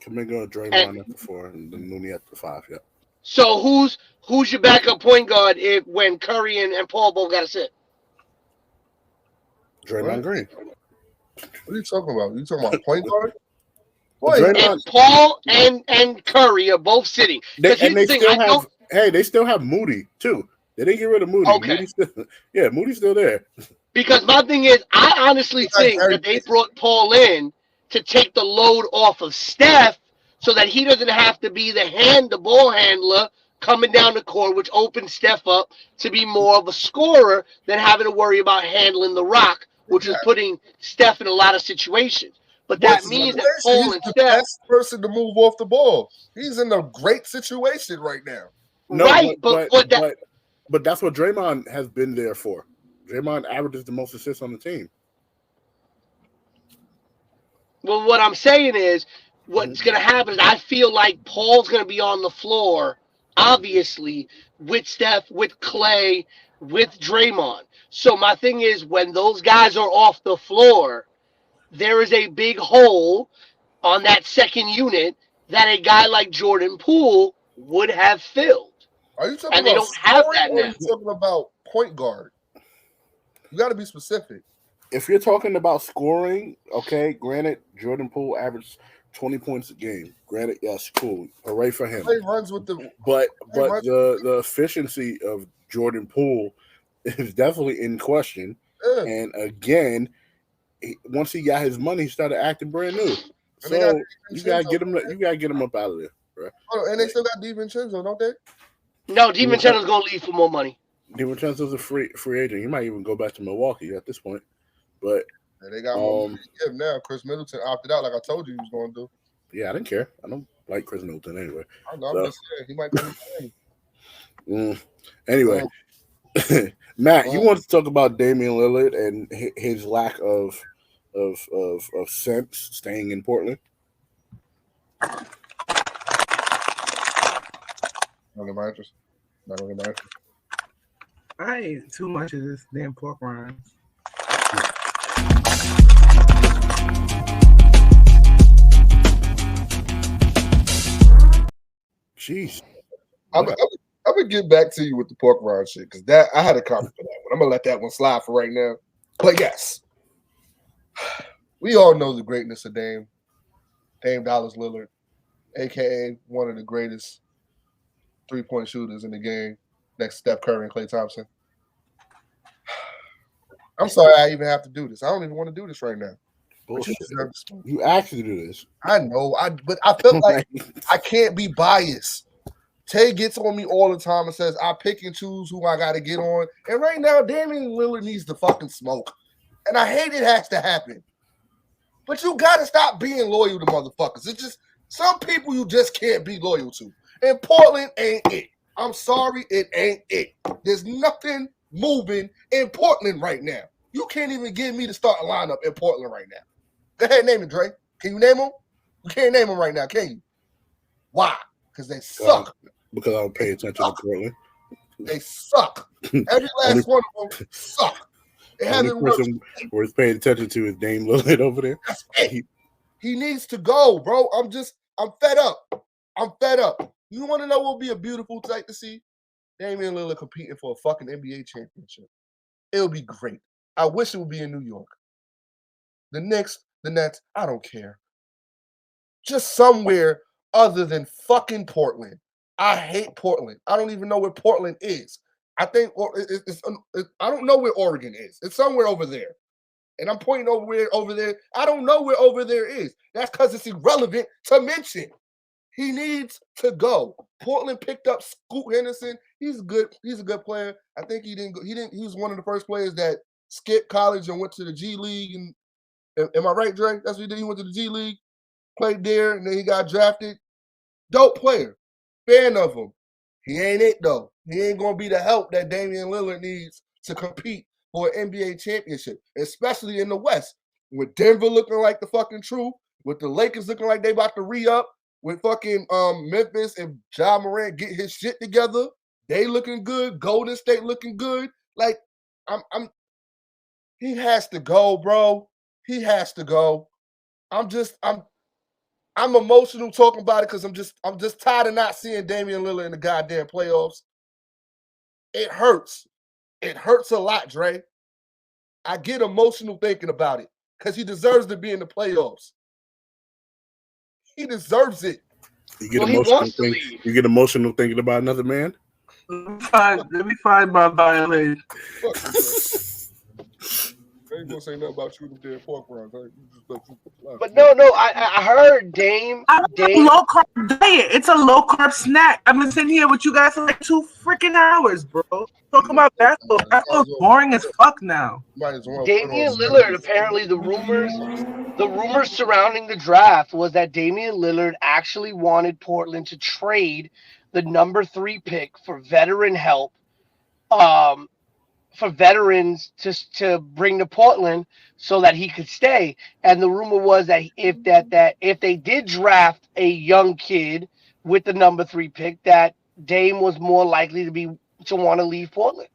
Kaminga, Draymond at the 4 and then Looney at the 5. Yeah. So who's your backup point guard when Curry and Paul both got to sit? Draymond Green. What are you talking about? You talking about point guard? And Paul and Curry are both sitting. They still have Moody too. They didn't get rid of Moody. Okay. Moody's still there. Because my thing is, I honestly think that they brought Paul in to take the load off of Steph so that he doesn't have to be the ball handler coming down the court, which opens Steph up to be more of a scorer than having to worry about handling the rock, which is putting Steph in a lot of situations. But that means that Paul and Steph, the best person to move off the ball. He's in a great situation right now. But that's what Draymond has been there for. Draymond averages the most assists on the team. Well, what I'm saying is, what's going to happen is I feel like Paul's going to be on the floor, obviously, with Steph, with Clay, with Draymond. So my thing is, when those guys are off the floor, there is a big hole on that second unit that a guy like Jordan Poole would have filled. Are you talking and they don't have that now. Are you talking about point guard? You got to be specific. If you're talking about scoring, okay, granted, Jordan Poole averaged 20 points a game. Granted, yes, cool. Hooray for him. He runs with the but the efficiency of Jordan Poole is definitely in question. Yeah. And again, once he got his money, he started acting brand new. So you gotta get him. You gotta get him up out of there, bro. Oh, and they still got DiVincenzo, don't they? No, DiVincenzo's gonna leave for more money. DiVincenzo's a free agent. He might even go back to Milwaukee at this point. But they got more to give now. Chris Middleton opted out, like I told you he was going to do. Yeah, I didn't care. I don't like Chris Middleton anyway. I know. I'm just saying he might come. Anyway, Matt, you want to talk about Damian Lillard and his lack of sense staying in Portland? Not in my interest. I ate too much of this damn pork rinds. Jeez. I'm gonna get back to you with the pork rind shit because that I had a comment for that one. I'm gonna let that one slide for right now. But yes, We all know the greatness of Dame Dallas Lillard, aka one of the greatest 3-point shooters in the game, next to Steph Curry and Klay Thompson. I'm sorry I even have to do this. I don't even want to do this right now. But you actually do this. I know. But I felt like I can't be biased. Tay gets on me all the time and says I pick and choose who I got to get on. And right now, Damian Lillard needs to fucking smoke. And I hate it has to happen. But you got to stop being loyal to motherfuckers. It's just some people you just can't be loyal to. And Portland ain't it. I'm sorry, it ain't it. There's nothing moving in Portland right now. You can't even get me to start a lineup in Portland right now. Go ahead, name it, Dre. Can you name them? You can't name them right now, can you? Why? Because they suck. Because I don't pay attention to Portland. They suck. Every last one of them suck. They haven't worked. The person worth paying attention to is Dame Lillard over there. That's it. He needs to go, bro. I'm fed up. I'm fed up. You want to know what would be a beautiful sight to see? Damian Lillard competing for a fucking NBA championship. It would be great. I wish it would be in New York. The Knicks, the Nets, I don't care. Just somewhere other than fucking Portland. I hate Portland. I don't even know where Portland is. I think I don't know where Oregon is. It's somewhere over there. And I'm pointing over there. I don't know where over there is. That's because it's irrelevant to mention. He needs to go. Portland picked up Scoot Henderson. He's good. He's a good player. I think he was one of the first players that skipped college and went to the G League. And am I right, Dre? That's what he did. He went to the G League, played there, and then he got drafted. Dope player. Fan of him. He ain't it though. He ain't gonna be the help that Damian Lillard needs to compete for an NBA championship, especially in the West. With Denver looking like the fucking truth, with the Lakers looking like they about to re-up, with fucking Memphis and Ja Morant get his shit together, they looking good. Golden State looking good. Like, he has to go, bro. He has to go. I'm emotional talking about it because I'm just tired of not seeing Damian Lillard in the goddamn playoffs. It hurts. It hurts a lot, Dre. I get emotional thinking about it because he deserves to be in the playoffs. He deserves it. You get emotional thinking about another man? Let me find my violation. I ain't gonna say nothing about shooting dead pork rinds. But no, I heard Dame. Low carb diet. It's a low carb snack. I've been sitting here with you guys for like 2 freaking hours, bro. Talking about basketball. Basketball's boring as fuck now. Damian Lillard, apparently the rumors surrounding the draft was that Damian Lillard actually wanted Portland to trade the number 3 pick for veteran help. For veterans to bring to Portland so that he could stay. And the rumor was that if they did draft a young kid with the number 3 pick, that Dame was more likely to want to leave Portland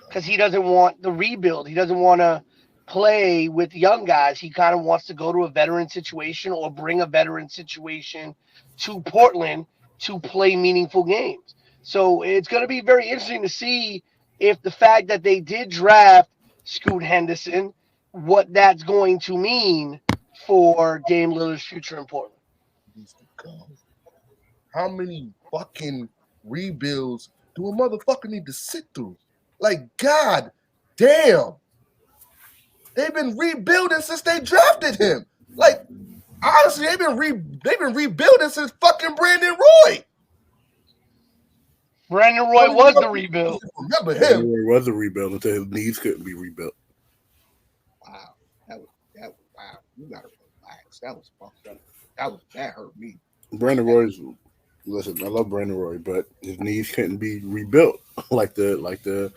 because he doesn't want the rebuild. He doesn't want to play with young guys. He kind of wants to go to a veteran situation or bring a veteran situation to Portland to play meaningful games. So it's going to be very interesting to see if the fact that they did draft Scoot Henderson, what that's going to mean for Dame Lillard's future in Portland. How many fucking rebuilds do a motherfucker need to sit through? Like, god damn. They've been rebuilding since they drafted him. Like, honestly, they've been rebuilding since fucking Brandon Roy. Brandon Roy was the rebuild. Remember him? Brandon Roy was a rebuild until his knees couldn't be rebuilt. Wow. Wow. You gotta relax. That was fucked up. That hurt me. Brandon Roy's listen, I love Brandon Roy, but his knees couldn't be rebuilt like the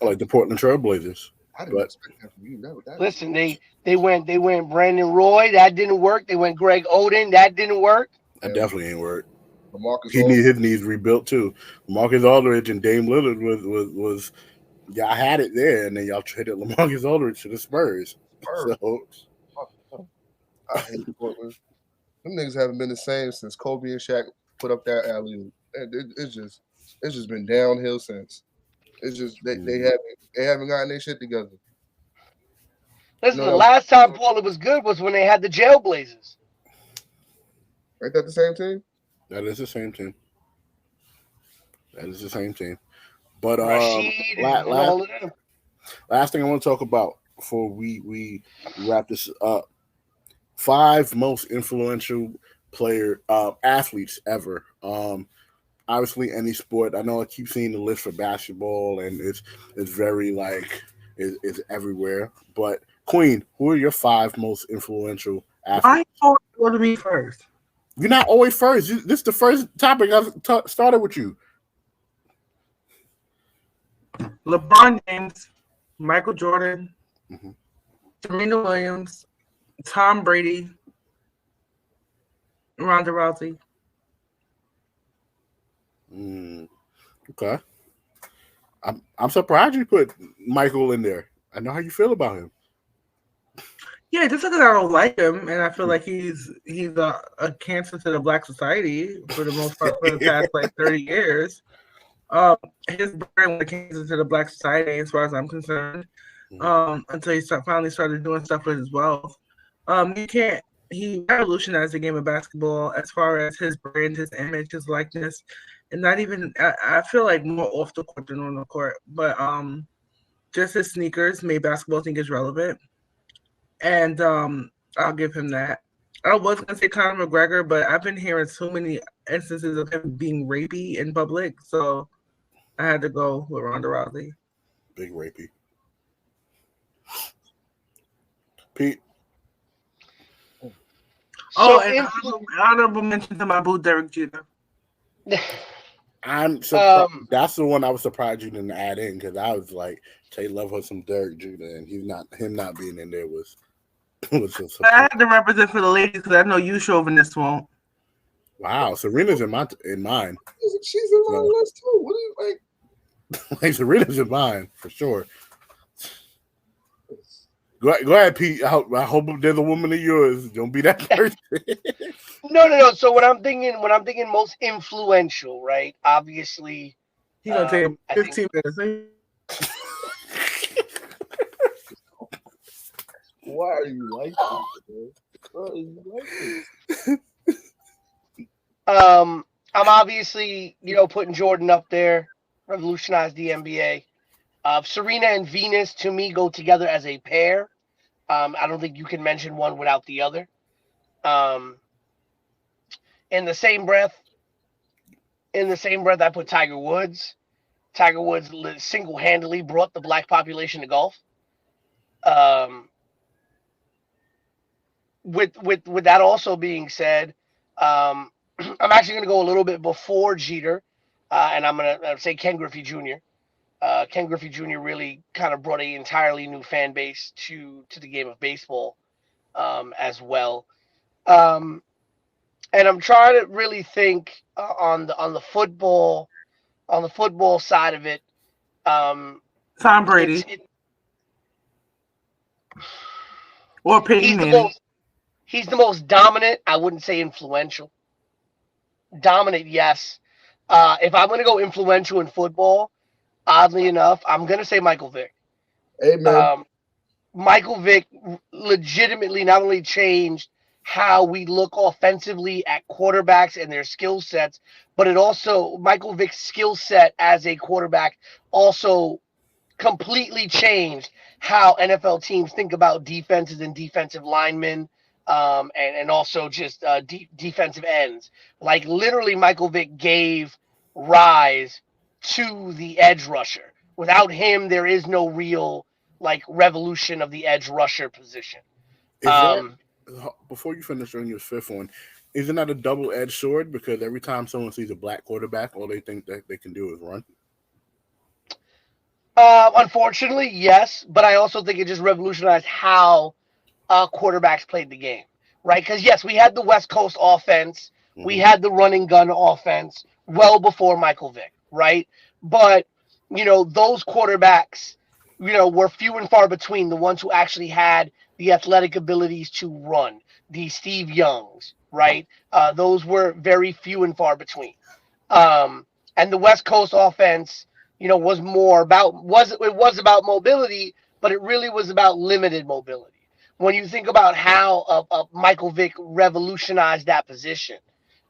Portland Trailblazers. I didn't expect that from you. Listen, they went Brandon Roy, that didn't work. They went Greg Oden, that didn't work. That definitely ain't work. He needed his knees rebuilt too. Marcus Aldridge and Dame Lillard was y'all had it there, and then y'all traded LaMarcus Aldridge to the Spurs. So I hate Portland. Them niggas haven't been the same since Kobe and Shaq put up that alley. It's just been downhill since. It's just they haven't gotten their shit together. Listen, No, the that last time Paula was good was when they had the Jailblazers. ain't that the same team? That is the same team. That is the same team. But Rashid and all of them. last thing I want to talk about before we wrap this up: 5 most influential athletes ever. Obviously, any sport. I know I keep seeing the list for basketball, and it's very like it's everywhere. But Queen, who are your 5 most influential athletes? Why you go to me first? You're not always first. This is the first topic I started with you. LeBron James, Michael Jordan, Mhm. Serena Williams, Tom Brady, Ronda Rousey. Okay. I'm surprised you put Michael in there. I know how you feel about him. Yeah, just because I don't like him, and I feel like he's a cancer to the black society for the most part for the past like 30 years. His brand was a cancer to the black society, as far as I'm concerned. Until he finally started doing stuff with his wealth. He revolutionized the game of basketball as far as his brand, his image, his likeness, and not even. I feel like more off the court than on the court, but just his sneakers made basketball sneakers relevant. And I'll give him that. I was gonna say Conor McGregor, but I've been hearing so many instances of him being rapey in public, so I had to go with Ronda Rousey. Big rapey. Pete. And honorable mention to my boo, Derek Jeter. I'm surprised. That's the one I was surprised you didn't add in, because I was like, Tay love her some Derek Jeter, and him not being in there was just. I had to represent for the ladies because I know you chauvinists won't. Wow, Serena's in mine. She's in my list too. What do you like? Like Serena's in mine for sure. Go ahead, Pete. I hope there's a woman of yours. Don't be that person. No. So when I'm thinking most influential, right? Obviously, he's gonna take 15 minutes. Why are you like this, Why are you like this? I'm obviously, putting Jordan up there, revolutionized the NBA. Serena and Venus, to me, go together as a pair. I don't think you can mention one without the other. In the same breath, I put Tiger Woods. Tiger Woods single-handedly brought the black population to golf. With that also being said, I'm actually going to go a little bit before Jeter, and I'm going to say Ken Griffey Jr. Ken Griffey Jr. really kind of brought an entirely new fan base to the game of baseball as well. And I'm trying to really think on the football side of it. Tom Brady or Peyton Manning. He's the most dominant. I wouldn't say influential. Dominant, yes. If I'm going to go influential in football, oddly enough, I'm going to say Michael Vick. Amen. Michael Vick legitimately not only changed how we look offensively at quarterbacks and their skill sets, but Michael Vick's skill set as a quarterback also completely changed how NFL teams think about defenses and defensive linemen, and also just defensive ends. Like literally, Michael Vick gave rise to the edge rusher. Without him, there is no real revolution of the edge rusher position. Before you finish on your 5th one, isn't that a double-edged sword? Because every time someone sees a black quarterback, all they think that they can do is run. Unfortunately, yes, but I also think it just revolutionized how quarterbacks played the game, right? Because yes, we had the West Coast offense, we had the running gun offense well before Michael Vick, right? But those quarterbacks, were few and far between. The ones who actually had the athletic abilities to run, the Steve Youngs, right? Those were very few and far between. And the West Coast offense, was about mobility, but it really was about limited mobility. When you think about how Michael Vick revolutionized that position,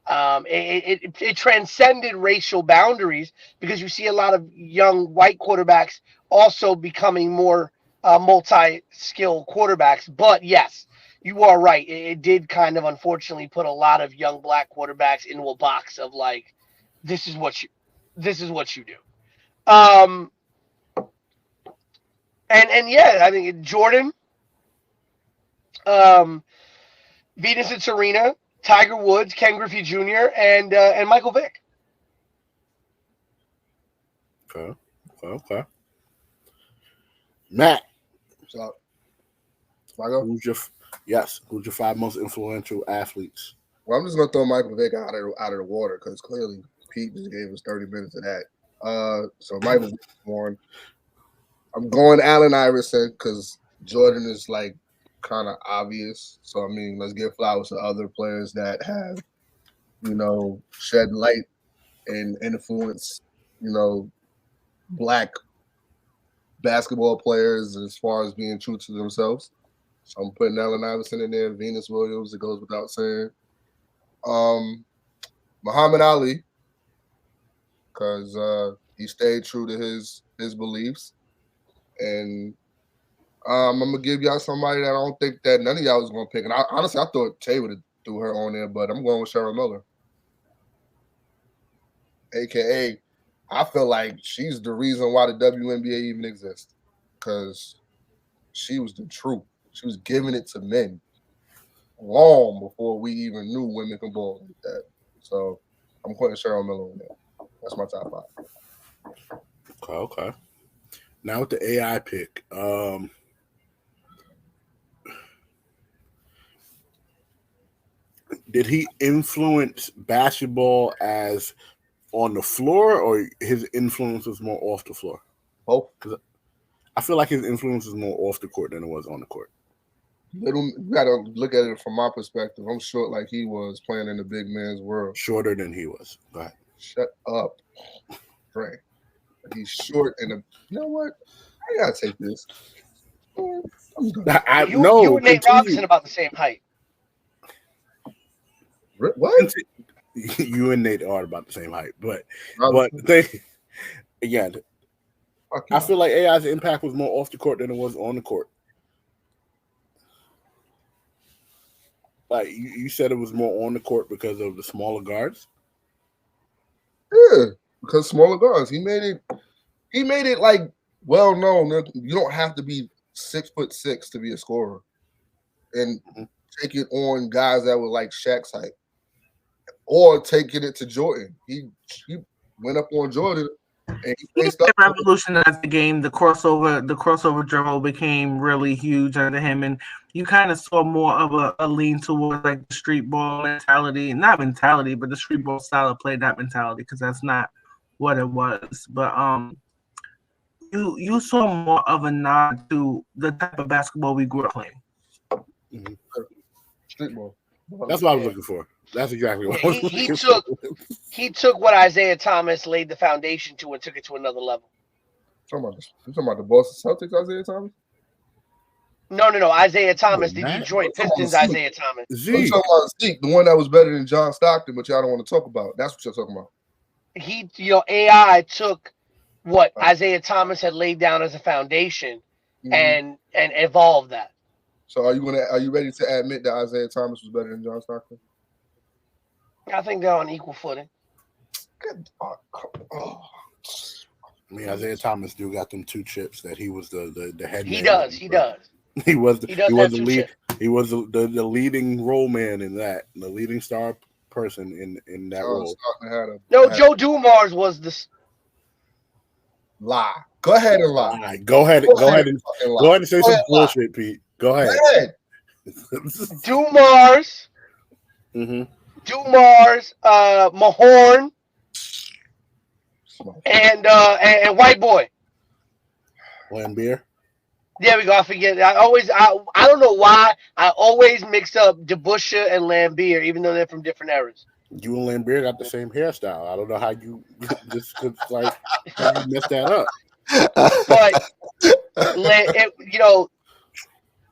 it transcended racial boundaries because you see a lot of young white quarterbacks also becoming more multi-skill quarterbacks. But yes, you are right. It did kind of unfortunately put a lot of young black quarterbacks into a box of like, this is what you do. And yeah, I think Jordan, Venus and Serena, Tiger Woods, Ken Griffey Jr., and Michael Vick. Okay. Matt, What's up? who's your 5 most influential athletes? Well, I'm just gonna throw Michael Vick out of the water because clearly Pete just gave us 30 minutes of that. So Michael Vick won. I'm going Allen Iverson because Jordan is like kind of obvious. So I mean, let's give flowers to other players that have, shed light and influence, black basketball players as far as being true to themselves. So I'm putting Allen Iverson in there. Venus Williams, it goes without saying. Muhammad Ali, because he stayed true to his beliefs. And I'm gonna give y'all somebody that I don't think that none of y'all was gonna pick. And honestly, I thought Tay would have threw her on there, but I'm going with Cheryl Miller. AKA, I feel like she's the reason why the WNBA even exists. Because she was the truth. She was giving it to men long before we even knew women could ball like that. So I'm putting Cheryl Miller in there. That's my top 5. Okay. Now with the AI pick, did he influence basketball as on the floor, or his influence was more off the floor? Both. Because I feel like his influence is more off the court than it was on the court. You gotta look at it from my perspective. I'm short like he was playing in the big man's world. Shorter than he was. Go ahead. Shut up, Frank. He's short and you know what? I gotta take this. You and Nate Robinson about the same height. What? You and Nate are about the same height, but again, I feel like AI's impact was more off the court than it was on the court. Like you said, it was more on the court because of the smaller guards. Yeah, because smaller guards. He made it like well known that you don't have to be 6'6" to be a scorer, and take it on guys that were like Shaq's height, or taking it to Jordan. He went up on Jordan. And he revolutionized the game. The crossover dribble became really huge under him, and you kind of saw more of a lean towards like the street ball mentality, not mentality, but the street ball style of play, not mentality, because that's not what it was. But you saw more of a nod to the type of basketball we grew up playing. Mm-hmm. Street ball. That's what I was looking for. That's exactly what I was looking for. He took what Isaiah Thomas laid the foundation to and took it to another level. You talking about the Boston Celtics, Isaiah Thomas? No. Isaiah Thomas, the Detroit Pistons, Isaiah Thomas. I'm talking about Zeke, the one that was better than John Stockton, but y'all don't want to talk about. That's what you're talking about. AI took what Isaiah Thomas had laid down as a foundation and evolved that. So are you ready to admit that Isaiah Thomas was better than John Stockton? I think they're on equal footing. I mean, Isaiah Thomas do got them 2 chips that he was the head. He does. He was the leading role man in that, the leading star person in that role. Joe Dumars was the lie. Go ahead and lie. All right, go ahead and say some bullshit, Pete. Go ahead. Dumars. Dumars, Mahorn, and White Boy. Lambeer. There we go. I forget. I don't know why I always mix up DeBusschere and Lambeer, even though they're from different eras. You and Lambeer got the same hairstyle. I don't know how you just how you messed that up. But you know,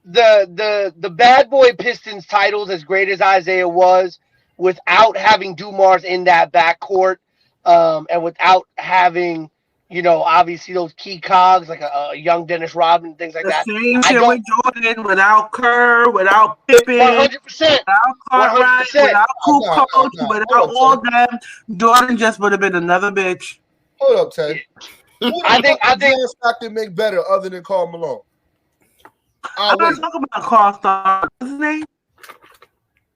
the bad boy Pistons titles, as great as Isaiah was, without having Dumars in that backcourt, and without having, you know, obviously those key cogs like a young Dennis Rodman, things like The that. same I shit don't. with Jordan, without Kerr, without Pippen, 100%. without Cartwright, 100%. without Kukoc, Hold without up, all them. Jordan just would have been another bitch. Hold up, Tay. I think John Stockton make better other than Karl Malone. I'm not talking about Carl Stockton. What's his name?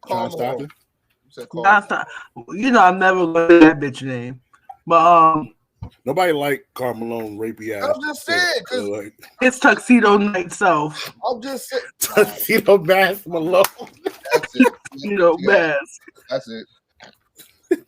John Stockton. You said Karl. John Stockton. You know, I'm never going to that bitch name. But Nobody like Karl Malone rapey ass. I'm just saying, because like, it's Tuxedo Night Self. I'm just saying. Tuxedo Mask Malone. That's it. Tuxedo Mask. That's it.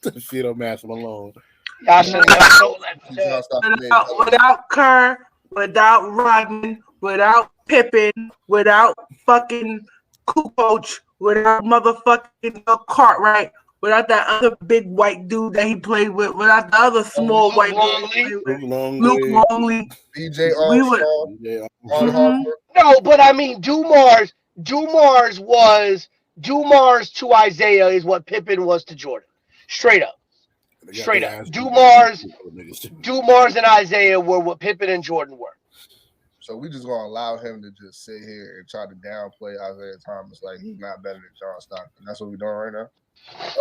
Tuxedo Mask Malone. y'all should have told that. John Stockton made Without Kerr, without Rodman, without Pippen, without fucking Kukoc, without motherfucking Cartwright, without that other big white dude that he played with, without the other small Luke white dude Longley. he played with, Longley. Luke Longley. BJ We would- Armstrong, Yeah. Ron Harper. No, but I mean, Dumars to Isaiah is what Pippen was to Jordan. Straight up. They got Straight their up. ass Dumars and Isaiah were what Pippen and Jordan were. So we just gonna allow him to just sit here and try to downplay Isaiah Thomas like he's not better than John Stockton. That's what we're doing right now.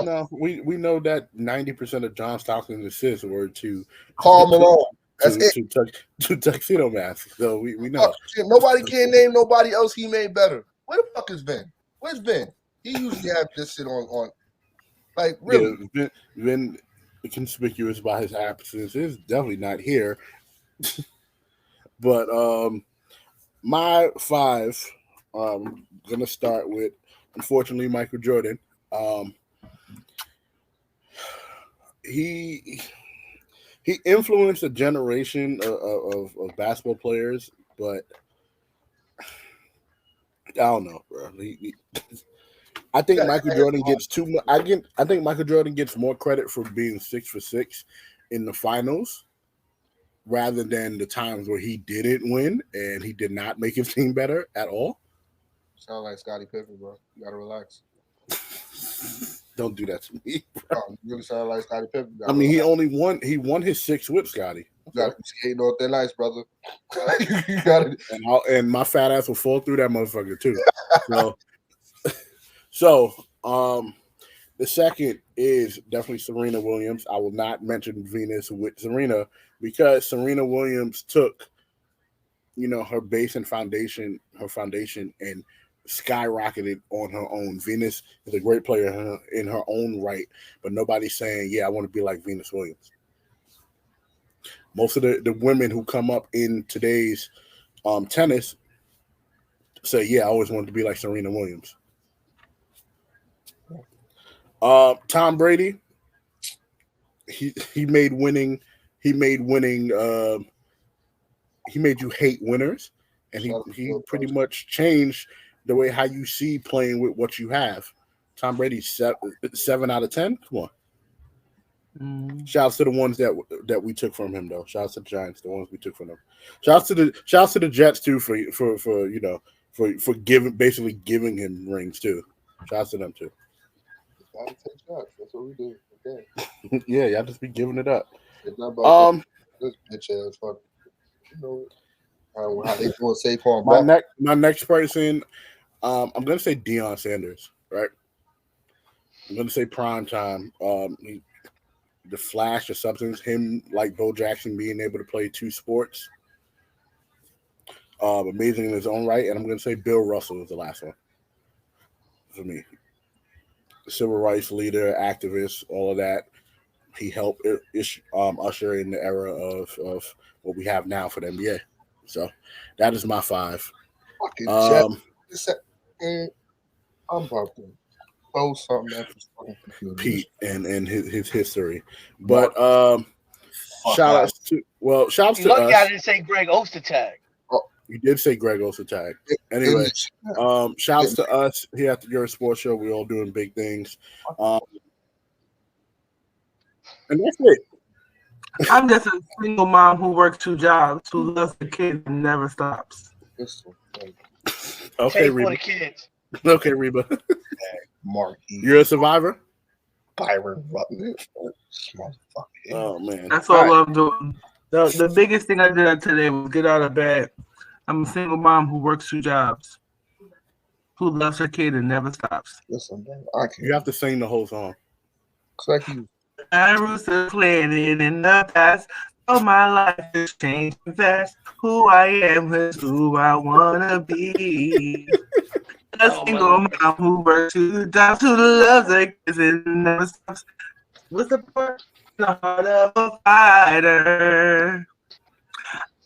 No, we know that 90% of John Stockton's assists were to Karl Malone. That's it. to Tuxedo Mask. So we know. Nobody can name nobody else he made better. Where the fuck is Vin? Where's Vin? He usually have this shit on like really. Yeah, Vin conspicuous by his absence is definitely not here. But my 5, gonna start with, unfortunately, Michael Jordan. He influenced a generation of basketball players, but I don't know, bro. I think Michael Jordan gets too much. I think Michael Jordan gets more credit for being 6 for 6 in the finals, rather than the times where he didn't win and he did not make his team better at all. Sound like Scottie Pippen, bro. You gotta relax. Don't do that to me, bro. Oh, you really sound like Scottie Pippen. I mean, he won his 6 with Scottie. You gotta be skating on thin ice, brother. You gotta. And my fat ass will fall through that motherfucker too. So the second is definitely Serena Williams. I will not mention Venus with Serena because Serena Williams took, her base and foundation, and skyrocketed on her own. Venus is a great player in her own right, but nobody's saying, yeah, I want to be like Venus Williams. Most of the women who come up in today's tennis say, yeah, I always wanted to be like Serena Williams. Tom Brady, he made winning. He made you hate winners, and he pretty much changed the way how you see playing with what you have. Tom Brady 7 out of 10. Come on. Shouts to the ones that we took from him though. Shouts to the Giants, the ones we took from them. Shouts to the Jets too for basically giving him rings too. Shouts to them too. Gotta take shots. That's what we do. Okay. Yeah, y'all just be giving it up. It's not about this bitch ass fuck. How they doing Saquon? My next person, I'm gonna say Deion Sanders, right? I'm gonna say prime time. The flash of substance, him like Bo Jackson being able to play 2 sports. Amazing in his own right. And I'm gonna say Bill Russell is the last one for me. Civil rights leader, activist, all of that. He helped usher in the era of what we have now for the NBA. So that is my 5. Fucking I'm about to throw something at this fucking computer. Pete and his history. But shout outs to us. I didn't say Greg Ostertag. You did say Greg Ostertag. Anyway, shouts to us here at the Yerrr Sports Show. We're all doing big things. And that's it. I'm just a single mom who works 2 jobs, who loves the kids and never stops. Okay, Take for Reba. the kids. Okay, Reba. Marky. You're a survivor? Byron Rutland. Oh, man. That's all I'm doing. The biggest thing I did today was get out of bed. I'm a single mom who works 2 jobs, who loves her kid and never stops. Listen, man, I can't. You have to sing the whole song. It's like you. My roots are planted in the past. Oh, my life is changing fast. Who I am is who I wanna be. A single mom who works 2 jobs, who loves her kids and never stops. What's the part? The heart of a fighter.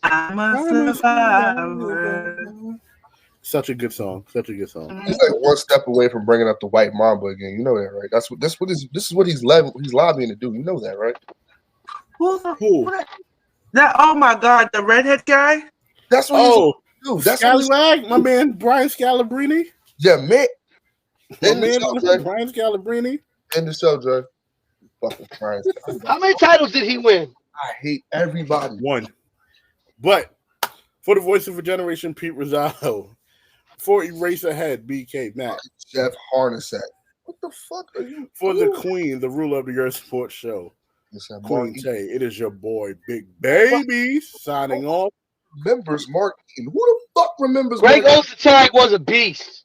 I'm a survivor. Such a good song. Such a good song. He's like one step away from bringing up the white mamba again. You know that, right? This is what he's lobbying to do. You know that, right? Who? That, oh my God, the redhead guy? That's what he's do. That's Scallywag, my man Brian Scalabrine. Yeah, man. My In the man show, Dre. Brian Scalabrine. In the show, Dre. Fucking Brian. How many titles did he win? I hate everybody. One. But for the voice of a generation, Pete Rosado. For Eraserhead, BK Matt. Jeff Harnessat. What the fuck are you For the doing? Queen, the ruler of the Earth Sports Show. Listen, Queen Mark, Tay, it is your boy, Big Baby, signing off. remembers Mark. Who the fuck remembers Greg Mark? Ostertag was a beast.